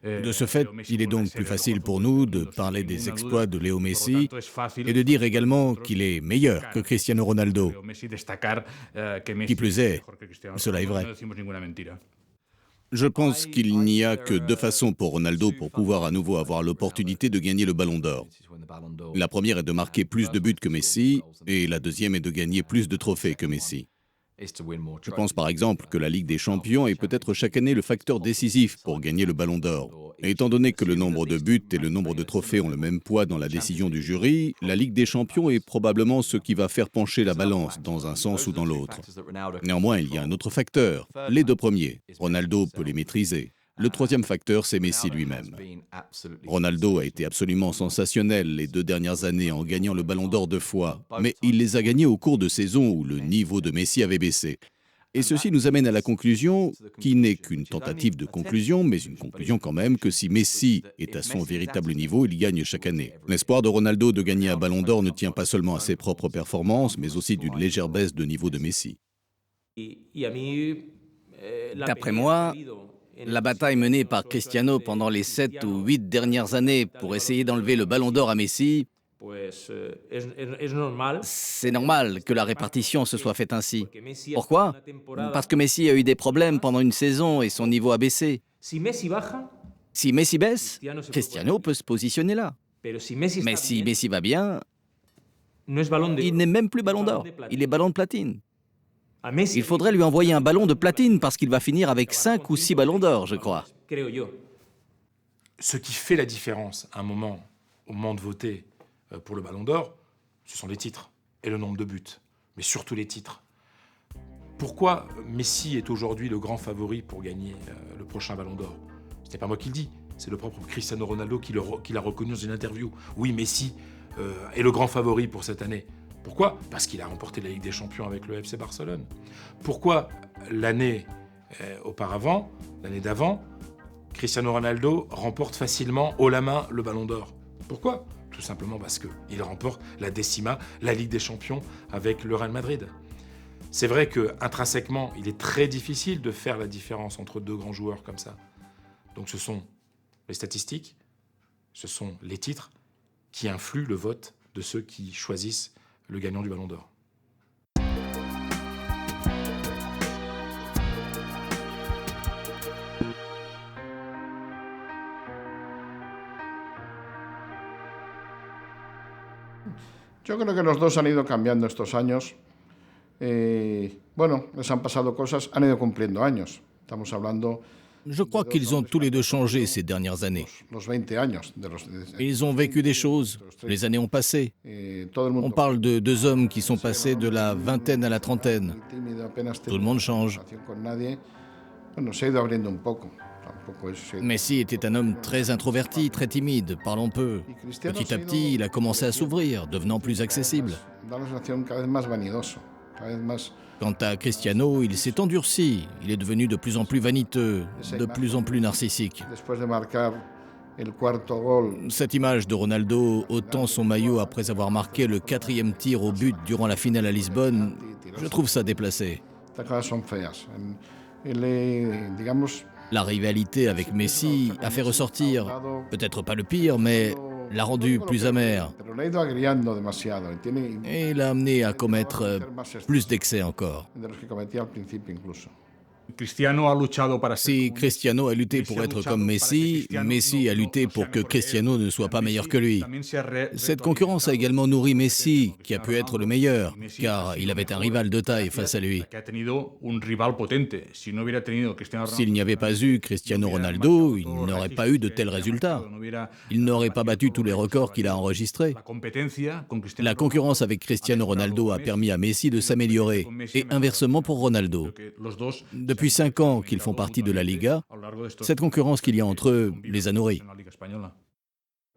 De ce fait, il est donc plus facile pour nous de parler des exploits de Léo Messi et de dire également qu'il est meilleur que Cristiano Ronaldo. Qui plus est, cela est vrai. Je pense qu'il n'y a que 2 façons pour Ronaldo pour pouvoir à nouveau avoir l'opportunité de gagner le Ballon d'Or. La première est de marquer plus de buts que Messi et la deuxième est de gagner plus de trophées que Messi. Je pense par exemple que la Ligue des Champions est peut-être chaque année le facteur décisif pour gagner le Ballon d'Or. Et étant donné que le nombre de buts et le nombre de trophées ont le même poids dans la décision du jury, la Ligue des Champions est probablement ce qui va faire pencher la balance dans un sens ou dans l'autre. Néanmoins, il y a un autre facteur. Les 2 premiers. Ronaldo peut les maîtriser. Le 3e facteur, c'est Messi lui-même. Ronaldo a été absolument sensationnel les 2 dernières années en gagnant le Ballon d'Or 2 fois, mais il les a gagnés au cours de saisons où le niveau de Messi avait baissé. Et ceci nous amène à la conclusion, qui n'est qu'une tentative de conclusion, mais une conclusion quand même, que si Messi est à son véritable niveau, il gagne chaque année. L'espoir de Ronaldo de gagner un Ballon d'Or ne tient pas seulement à ses propres performances, mais aussi d'une légère baisse de niveau de Messi. D'après moi, la bataille menée par Cristiano pendant les 7 ou 8 dernières années pour essayer d'enlever le Ballon d'Or à Messi, c'est normal que la répartition se soit faite ainsi. Pourquoi? Parce que Messi a eu des problèmes pendant une saison et son niveau a baissé. Si Messi baisse, Cristiano peut se positionner là. Mais si Messi va bien, il n'est même plus Ballon d'Or, il est Ballon de platine. Il faudrait lui envoyer un ballon de platine parce qu'il va finir avec 5 ou 6 ballons d'or, je crois. Ce qui fait la différence à un moment, au moment de voter pour le Ballon d'Or, ce sont les titres et le nombre de buts, mais surtout les titres. Pourquoi Messi est aujourd'hui le grand favori pour gagner le prochain Ballon d'Or? Ce n'est pas moi qui le dis, c'est le propre Cristiano Ronaldo qui l'a reconnu dans une interview. Oui, Messi est le grand favori pour cette année. Pourquoi? Parce qu'il a remporté la Ligue des Champions avec le FC Barcelone. Pourquoi l'année auparavant, l'année d'avant, Cristiano Ronaldo remporte facilement haut la main le Ballon d'Or? Pourquoi? Tout simplement parce qu'il remporte la décima, la Ligue des Champions avec le Real Madrid. C'est vrai qu'intrinsèquement, il est très difficile de faire la différence entre 2 grands joueurs comme ça. Donc ce sont les statistiques, ce sont les titres qui influent le vote de ceux qui choisissent le gagnant du Ballon d'Or. Yo creo que los dos han ido cambiando estos años. Bueno, les han pasado cosas, han ido cumpliendo años. Estamos hablando. Je crois qu'ils ont tous les 2 changé ces dernières années. Ils ont vécu des choses, les années ont passé. On parle de 2 hommes qui sont passés de la vingtaine à la trentaine. Tout le monde change. Messi était un homme très introverti, très timide, parlant peu. Petit à petit, il a commencé à s'ouvrir, devenant plus accessible. Quant à Cristiano, il s'est endurci. Il est devenu de plus en plus vaniteux, de plus en plus narcissique. Cette image de Ronaldo ôtant son maillot après avoir marqué le 4e tir au but durant la finale à Lisbonne, je trouve ça déplacé. La rivalité avec Messi a fait ressortir, peut-être pas le pire, mais l'a rendu plus amer et l'a amené à commettre plus d'excès encore. Si Cristiano a lutté pour être comme Messi, Messi a lutté pour que Cristiano ne soit pas meilleur que lui. Cette concurrence a également nourri Messi, qui a pu être le meilleur, car il avait un rival de taille face à lui. S'il n'y avait pas eu Cristiano Ronaldo, il n'aurait pas eu de tels résultats. Il n'aurait pas battu tous les records qu'il a enregistrés. La concurrence avec Cristiano Ronaldo a permis à Messi de s'améliorer, et inversement pour Ronaldo. Depuis 5 ans qu'ils font partie de la Liga, cette concurrence qu'il y a entre eux les a nourris.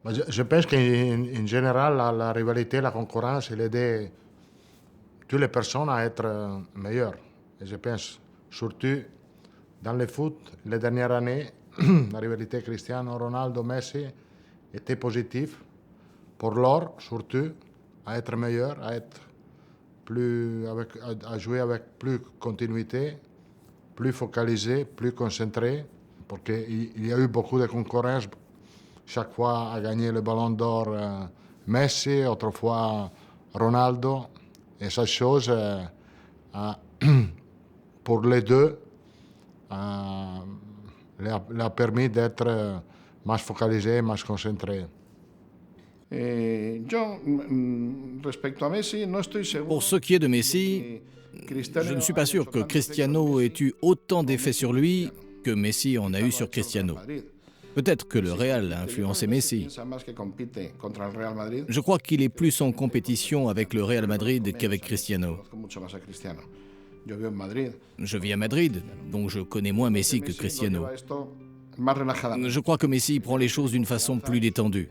Je pense qu'en général, la rivalité, la concurrence, elle aide toutes les personnes à être meilleures. Et je pense, surtout dans le foot, les dernières années, la rivalité Cristiano Ronaldo-Messi était positive pour l'or, surtout, à être meilleur, à jouer avec plus continuité, plus focalisé, plus concentré, parce qu'il y a eu beaucoup de concurrence. Chaque fois a gagné le Ballon d'Or Messi, autrefois Ronaldo. Et cette chose, pour les deux, l'a permis d'être plus focalisé, plus concentré. Pour ce qui est de Messi, je ne suis pas sûr que Cristiano ait eu autant d'effet sur lui que Messi en a eu sur Cristiano. Peut-être que le Real a influencé Messi. Je crois qu'il est plus en compétition avec le Real Madrid qu'avec Cristiano. Je vis à Madrid, donc je connais moins Messi que Cristiano. Je crois que Messi prend les choses d'une façon plus détendue.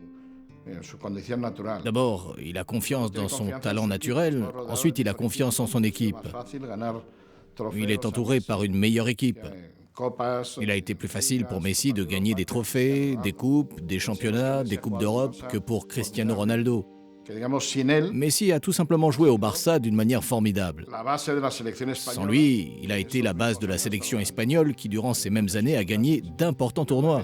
D'abord, il a confiance dans son talent naturel. Ensuite, il a confiance en son équipe. Il est entouré par une meilleure équipe. Il a été plus facile pour Messi de gagner des trophées, des coupes, des championnats, des coupes d'Europe que pour Cristiano Ronaldo. Messi a tout simplement joué au Barça d'une manière formidable. Sans lui, il a été la base de la sélection espagnole qui, durant ces mêmes années, a gagné d'importants tournois.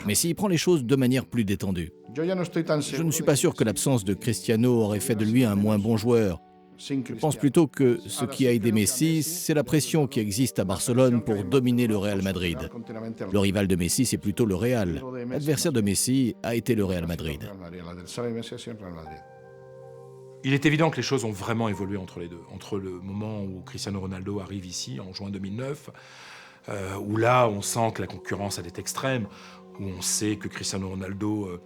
Messi prend les choses de manière plus détendue. Je ne suis pas sûr que l'absence de Cristiano aurait fait de lui un moins bon joueur. Je pense plutôt que ce qui a aidé Messi, c'est la pression qui existe à Barcelone pour dominer le Real Madrid. Le rival de Messi, c'est plutôt le Real. L'adversaire de Messi a été le Real Madrid. Il est évident que les choses ont vraiment évolué entre les deux. Entre le moment où Cristiano Ronaldo arrive ici, en juin 2009, où là, on sent que la concurrence elle est extrême, où on sait que Cristiano Ronaldo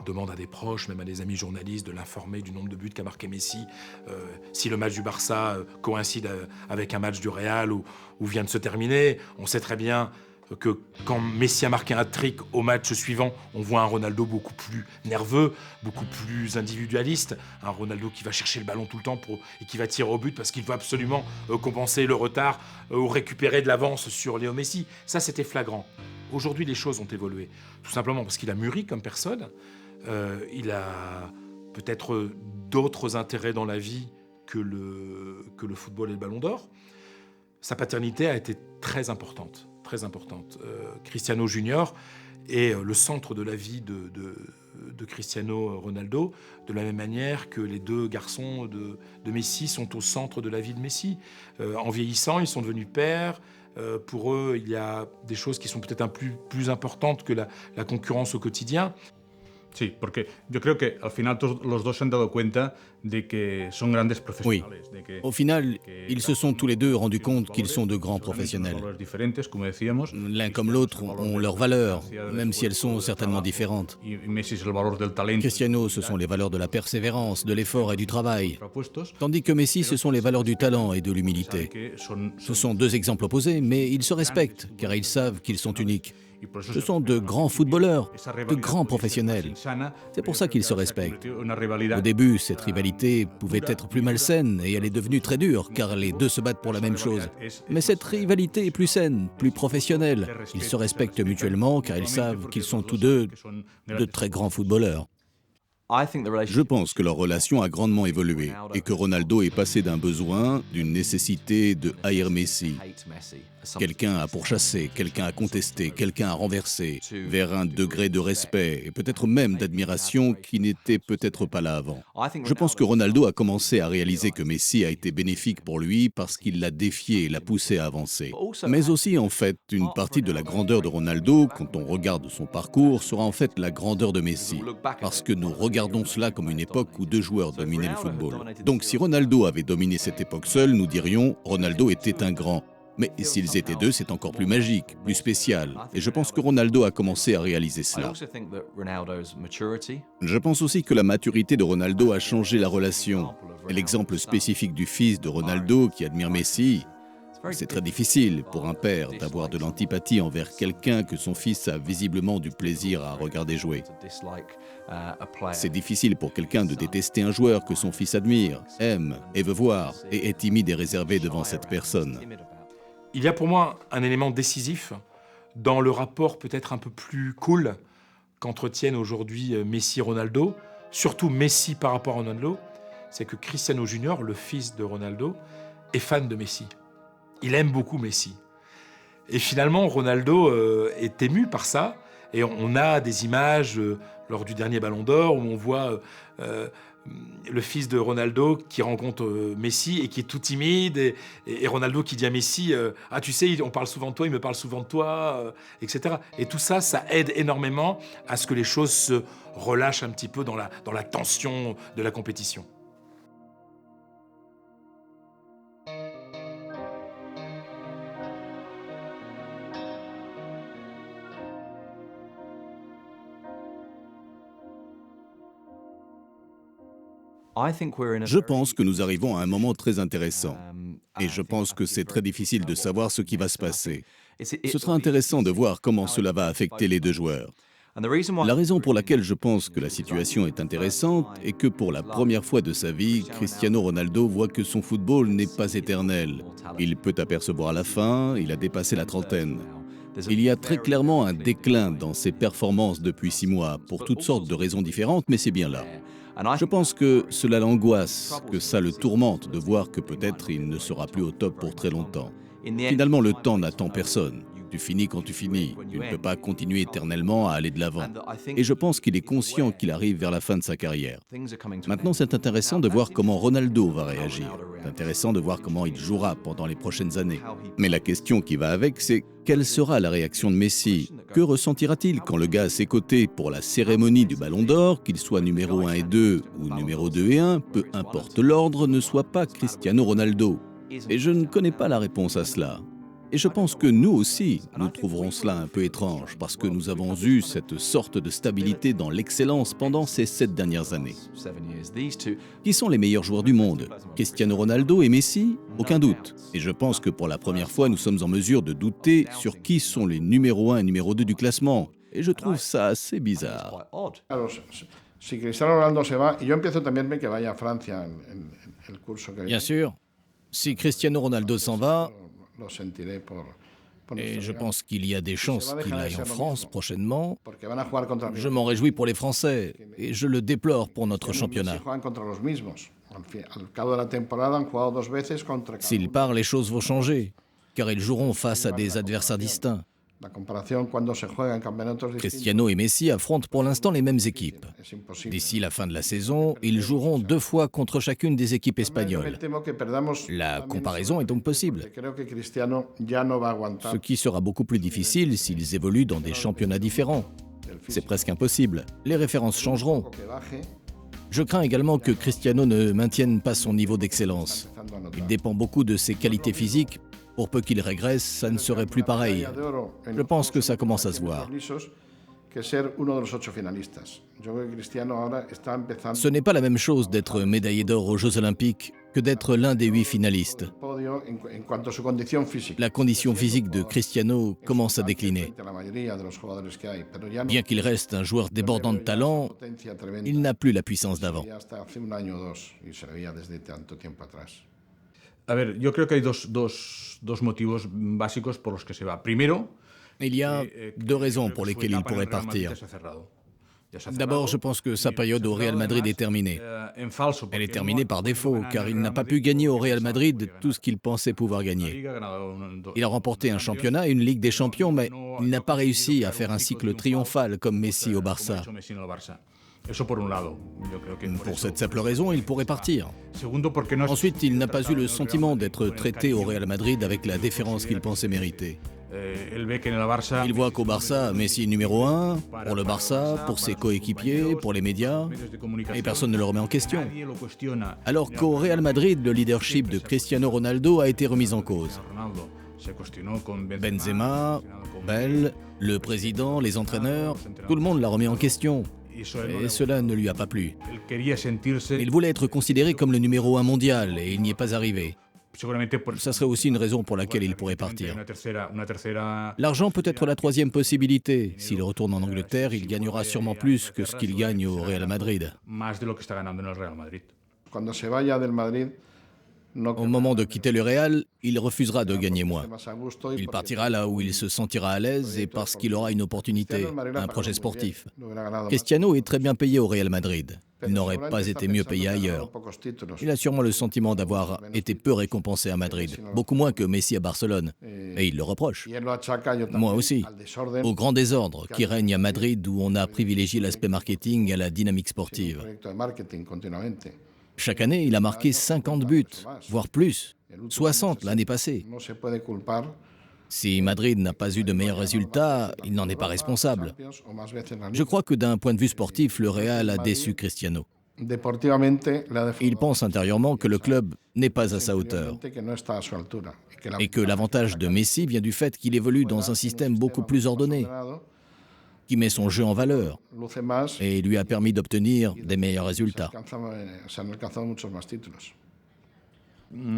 demande à des proches, même à des amis journalistes, de l'informer du nombre de buts qu'a marqué Messi. Si le match du Barça coïncide avec un match du Real ou vient de se terminer, on sait très bien que quand Messi a marqué un hat-trick au match suivant, on voit un Ronaldo beaucoup plus nerveux, beaucoup plus individualiste, un Ronaldo qui va chercher le ballon tout le temps et qui va tirer au but parce qu'il veut absolument compenser le retard ou récupérer de l'avance sur Léo Messi. Ça, c'était flagrant. Aujourd'hui, les choses ont évolué, tout simplement parce qu'il a mûri comme personne. Il a peut-être d'autres intérêts dans la vie que le football et le ballon d'or. Sa paternité a été très importante, très importante. Cristiano Junior est le centre de la vie de Cristiano Ronaldo, de la même manière que les deux garçons de Messi sont au centre de la vie de Messi. En vieillissant, ils sont devenus pères. Pour eux, il y a des choses qui sont peut-être un plus importantes que la concurrence au quotidien. Sí, porque yo creo que al final los dos se han dado cuenta de que son grandes profesionales. Oui. Au final, ils se sont tous les deux rendus compte qu'ils sont de grands professionnels. L'un comme l'autre ont leurs valeurs, même si elles sont certainement différentes. Cristiano, ce sont les valeurs de la persévérance, de l'effort et du travail. Tandis que Messi, ce sont les valeurs du talent et de l'humilité. Ce sont deux exemples opposés, mais ils se respectent, car ils savent qu'ils sont uniques. Ce sont de grands footballeurs, de grands professionnels. C'est pour ça qu'ils se respectent. Au début, cette rivalité pouvait être plus malsaine et elle est devenue très dure, car les deux se battent pour la même chose. Mais cette rivalité est plus saine, plus professionnelle. Ils se respectent mutuellement, car ils savent qu'ils sont tous deux de très grands footballeurs. Je pense que leur relation a grandement évolué et que Ronaldo est passé d'un besoin, d'une nécessité de haïr Messi. Quelqu'un à pourchasser, quelqu'un à contester, quelqu'un à renverser, vers un degré de respect et peut-être même d'admiration qui n'était peut-être pas là avant. Je pense que Ronaldo a commencé à réaliser que Messi a été bénéfique pour lui parce qu'il l'a défié et l'a poussé à avancer. Mais aussi, en fait, une partie de la grandeur de Ronaldo, quand on regarde son parcours, sera en fait la grandeur de Messi. Parce que nous regardons cela comme une époque où deux joueurs dominaient le football. Donc si Ronaldo avait dominé cette époque seul, nous dirions Ronaldo était un grand. Mais s'ils étaient deux, c'est encore plus magique, plus spécial. Et je pense que Ronaldo a commencé à réaliser cela. Je pense aussi que la maturité de Ronaldo a changé la relation. Et l'exemple spécifique du fils de Ronaldo qui admire Messi, c'est très difficile pour un père d'avoir de l'antipathie envers quelqu'un que son fils a visiblement du plaisir à regarder jouer. C'est difficile pour quelqu'un de détester un joueur que son fils admire, aime et veut voir, et est timide et réservé devant cette personne. Il y a pour moi un élément décisif dans le rapport peut-être un peu plus cool qu'entretiennent aujourd'hui Messi et Ronaldo, surtout Messi par rapport à Ronaldo, c'est que Cristiano Junior, le fils de Ronaldo, est fan de Messi. Il aime beaucoup Messi. Et finalement, Ronaldo est ému par ça. Et on a des images lors du dernier Ballon d'Or où on voit le fils de Ronaldo qui rencontre Messi et qui est tout timide. Et Ronaldo qui dit à Messi « Ah, tu sais, on parle souvent de toi, il me parle souvent de toi, etc. » Et tout ça, ça aide énormément à ce que les choses se relâchent un petit peu dans la tension de la compétition. Je pense que nous arrivons à un moment très intéressant. Et je pense que c'est très difficile de savoir ce qui va se passer. Ce sera intéressant de voir comment cela va affecter les deux joueurs. La raison pour laquelle je pense que la situation est intéressante est que pour la première fois de sa vie, Cristiano Ronaldo voit que son football n'est pas éternel. Il peut apercevoir la fin, il a dépassé la trentaine. Il y a très clairement un déclin dans ses performances depuis 6 mois, pour toutes sortes de raisons différentes, mais c'est bien là. Je pense que cela l'angoisse, que ça le tourmente de voir que peut-être il ne sera plus au top pour très longtemps. Finalement, le temps n'attend personne. Tu finis quand tu finis. Tu ne peux pas continuer éternellement à aller de l'avant. Et je pense qu'il est conscient qu'il arrive vers la fin de sa carrière. Maintenant, c'est intéressant de voir comment Ronaldo va réagir. C'est intéressant de voir comment il jouera pendant les prochaines années. Mais la question qui va avec, c'est quelle sera la réaction de Messi? Que ressentira-t-il quand le gars à ses côtés pour la cérémonie du Ballon d'Or, qu'il soit numéro 1 et 2 ou numéro 2 et 1, peu importe l'ordre, ne soit pas Cristiano Ronaldo? Et je ne connais pas la réponse à cela. Et je pense que nous aussi, nous trouverons cela un peu étrange parce que nous avons eu cette sorte de stabilité dans l'excellence pendant ces 7 dernières années. Qui sont les meilleurs joueurs du monde? Cristiano Ronaldo et Messi? Aucun doute. Et je pense que pour la première fois, nous sommes en mesure de douter sur qui sont les numéro 1 et numéro 2 du classement. Et je trouve ça assez bizarre. Si Cristiano Ronaldo se va, y yo empiezo también que vaya a Francia el curso que Bien sûr. Si Cristiano Ronaldo s'en va, et je pense qu'il y a des chances qu'il aille en France prochainement, je m'en réjouis pour les Français et je le déplore pour notre championnat. S'il part, les choses vont changer, car ils joueront face à des adversaires distincts. Cristiano et Messi affrontent pour l'instant les mêmes équipes. D'ici la fin de la saison, ils joueront 2 fois contre chacune des équipes espagnoles. La comparaison est donc possible. Ce qui sera beaucoup plus difficile s'ils évoluent dans des championnats différents. C'est presque impossible. Les références changeront. Je crains également que Cristiano ne maintienne pas son niveau d'excellence. Il dépend beaucoup de ses qualités physiques. Pour peu qu'il régresse, ça ne serait plus pareil. Je pense que ça commence à se voir. Ce n'est pas la même chose d'être médaillé d'or aux Jeux Olympiques que d'être l'un des 8 finalistes. La condition physique de Cristiano commence à décliner. Bien qu'il reste un joueur débordant de talent, il n'a plus la puissance d'avant. A ver, yo creo que hay dos motivos básicos por los que se va. Primero, il y a deux raisons pour lesquelles il pourrait partir. D'abord, je pense que sa période au Real Madrid est terminée. Elle est terminée par défaut, car il n'a pas pu gagner au Real Madrid tout ce qu'il pensait pouvoir gagner. Il a remporté un championnat et une Ligue des Champions, mais il n'a pas réussi à faire un cycle triomphal comme Messi au Barça. Pour cette simple raison, il pourrait partir. Ensuite, il n'a pas eu le sentiment d'être traité au Real Madrid avec la déférence qu'il pensait mériter. Il voit qu'au Barça, Messi est numéro 1, pour le Barça, pour ses coéquipiers, pour les médias, et personne ne le remet en question. Alors qu'au Real Madrid, le leadership de Cristiano Ronaldo a été remis en cause. Benzema, Bale, le président, les entraîneurs, tout le monde l'a remis en question. Et cela ne lui a pas plu. Il voulait être considéré comme le numéro 1 mondial et il n'y est pas arrivé. Ça serait aussi une raison pour laquelle il pourrait partir. L'argent peut être la troisième possibilité. S'il retourne en Angleterre, il gagnera sûrement plus que ce qu'il gagne au Real Madrid. Au moment de quitter le Real, il refusera de gagner moins. Il partira là où il se sentira à l'aise et parce qu'il aura une opportunité, un projet sportif. Cristiano est très bien payé au Real Madrid. Il n'aurait pas été mieux payé ailleurs. Il a sûrement le sentiment d'avoir été peu récompensé à Madrid, beaucoup moins que Messi à Barcelone. Et il le reproche. Moi aussi. Au grand désordre qui règne à Madrid où on a privilégié l'aspect marketing à la dynamique sportive. Chaque année, il a marqué 50 buts, voire plus, 60 l'année passée. Si Madrid n'a pas eu de meilleurs résultats, il n'en est pas responsable. Je crois que d'un point de vue sportif, le Real a déçu Cristiano. Il pense intérieurement que le club n'est pas à sa hauteur et que l'avantage de Messi vient du fait qu'il évolue dans un système beaucoup plus ordonné, qui met son jeu en valeur et lui a permis d'obtenir des meilleurs résultats.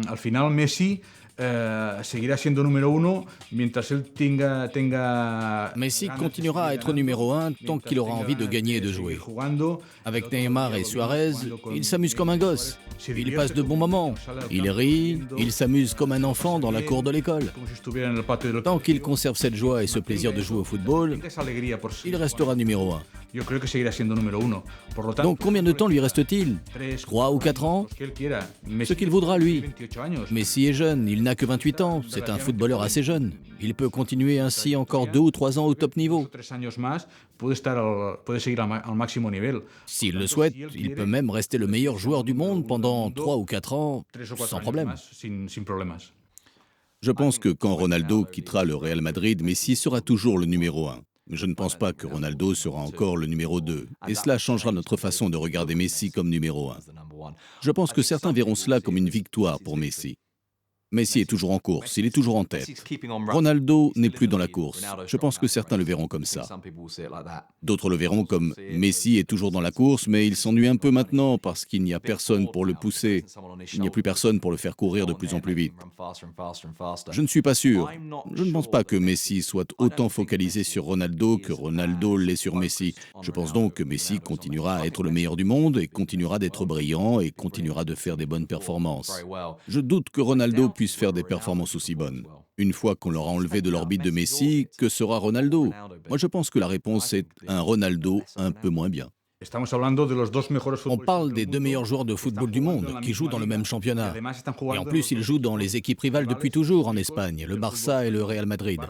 Al final, Messi seguirá siendo número uno mientras él tenga. Messi continuera à être numéro 1 tant qu'il aura envie de gagner et de jouer. Avec Neymar et Suarez, il s'amuse comme un gosse. Il passe de bons moments. Il rit, il s'amuse comme un enfant dans la cour de l'école. Tant qu'il conserve cette joie et ce plaisir de jouer au football, il restera numéro 1. Donc combien de temps lui reste-t-il? 3 ou 4 ans? Ce qu'il voudra lui. Messi est jeune, il n'a que 28 ans, c'est un footballeur assez jeune. Il peut continuer ainsi encore 2 ou 3 ans au top niveau. S'il le souhaite, il peut même rester le meilleur joueur du monde pendant 3 ou 4 ans, sans problème. Je pense que quand Ronaldo quittera le Real Madrid, Messi sera toujours le numéro 1. Je ne pense pas que Ronaldo sera encore le numéro 2. Et cela changera notre façon de regarder Messi comme numéro 1. Je pense que certains verront cela comme une victoire pour Messi. Messi est toujours en course, il est toujours en tête. Ronaldo n'est plus dans la course. Je pense que certains le verront comme ça. D'autres le verront comme Messi est toujours dans la course, mais il s'ennuie un peu maintenant parce qu'il n'y a personne pour le pousser. Il n'y a plus personne pour le faire courir de plus en plus vite. Je ne suis pas sûr. Je ne pense pas que Messi soit autant focalisé sur Ronaldo que Ronaldo l'est sur Messi. Je pense donc que Messi continuera à être le meilleur du monde et continuera d'être brillant et continuera de faire des bonnes performances. Je doute que Ronaldo puisse faire des performances aussi bonnes. Une fois qu'on l'aura enlevé de l'orbite de Messi, que sera Ronaldo? Moi, je pense que la réponse est un Ronaldo un peu moins bien. On parle des 2 meilleurs joueurs de football du monde qui jouent dans le même championnat. Et en plus, ils jouent dans les équipes rivales depuis toujours en Espagne, le Barça et le Real Madrid.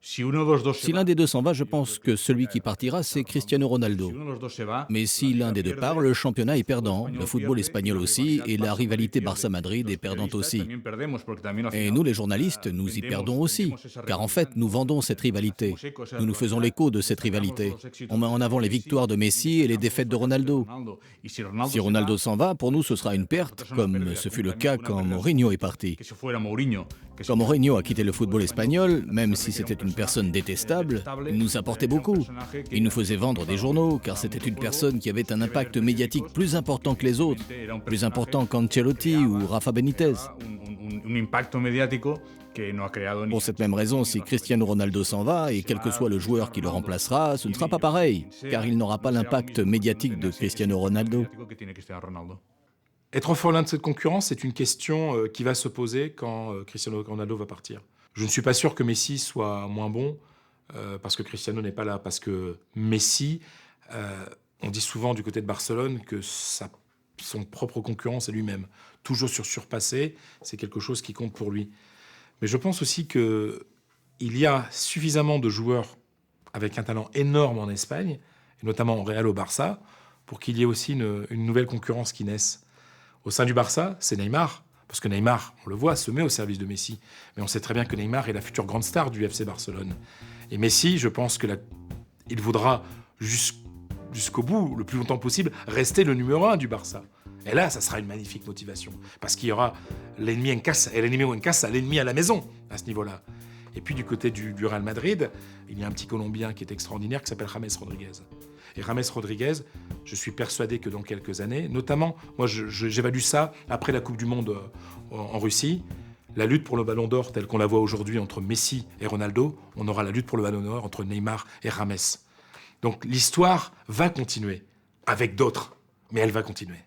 Si l'un des deux s'en va, je pense que celui qui partira, c'est Cristiano Ronaldo. Mais si l'un des deux part, le championnat est perdant, le football espagnol aussi, et la rivalité Barça-Madrid est perdante aussi. Et nous, les journalistes, nous y perdons aussi, car en fait, nous vendons cette rivalité. Nous nous faisons l'écho de cette rivalité. On met en avant les victoires de Messi et les défaites de Ronaldo. Si Ronaldo s'en va, pour nous, ce sera une perte, comme ce fut le cas quand Mourinho est parti. Quand Mourinho a quitté le football espagnol, même si c'était une personne détestable, il nous apportait beaucoup. Il nous faisait vendre des journaux, car c'était une personne qui avait un impact médiatique plus important que les autres, plus important qu'Ancelotti ou Rafa Benitez. un impacto mediático que no ha creado ni... Pour cette même raison, si Cristiano Ronaldo s'en va, et quel que soit le joueur qui le remplacera, ce ne sera pas pareil, car il n'aura pas l'impact médiatique de Cristiano Ronaldo. Être orphelin de cette concurrence, c'est une question qui va se poser quand Cristiano Ronaldo va partir. Je ne suis pas sûr que Messi soit moins bon parce que Cristiano n'est pas là. Parce que Messi, on dit souvent du côté de Barcelone que son propre concurrent, c'est lui-même. Toujours surpassé, c'est quelque chose qui compte pour lui. Mais je pense aussi qu'il y a suffisamment de joueurs avec un talent énorme en Espagne, et notamment au Real, au Barça, pour qu'il y ait aussi une nouvelle concurrence qui naisse. Au sein du Barça, c'est Neymar. Parce que Neymar, on le voit, se met au service de Messi. Mais on sait très bien que Neymar est la future grande star du FC Barcelone. Et Messi, je pense qu'il voudra jusqu'au bout, le plus longtemps possible, rester le numéro 1 du Barça. Et là, ça sera une magnifique motivation. Parce qu'il y aura l'ennemi en casa, et l'ennemi en casa, l'ennemi à la maison, à ce niveau-là. Et puis du côté du Real Madrid, il y a un petit Colombien qui est extraordinaire, qui s'appelle James Rodriguez. Et James Rodriguez, je suis persuadé que dans quelques années, notamment, moi j'évalue ça après la Coupe du Monde en Russie, la lutte pour le Ballon d'Or telle qu'on la voit aujourd'hui entre Messi et Ronaldo, on aura la lutte pour le Ballon d'Or entre Neymar et James. Donc l'histoire va continuer, avec d'autres, mais elle va continuer.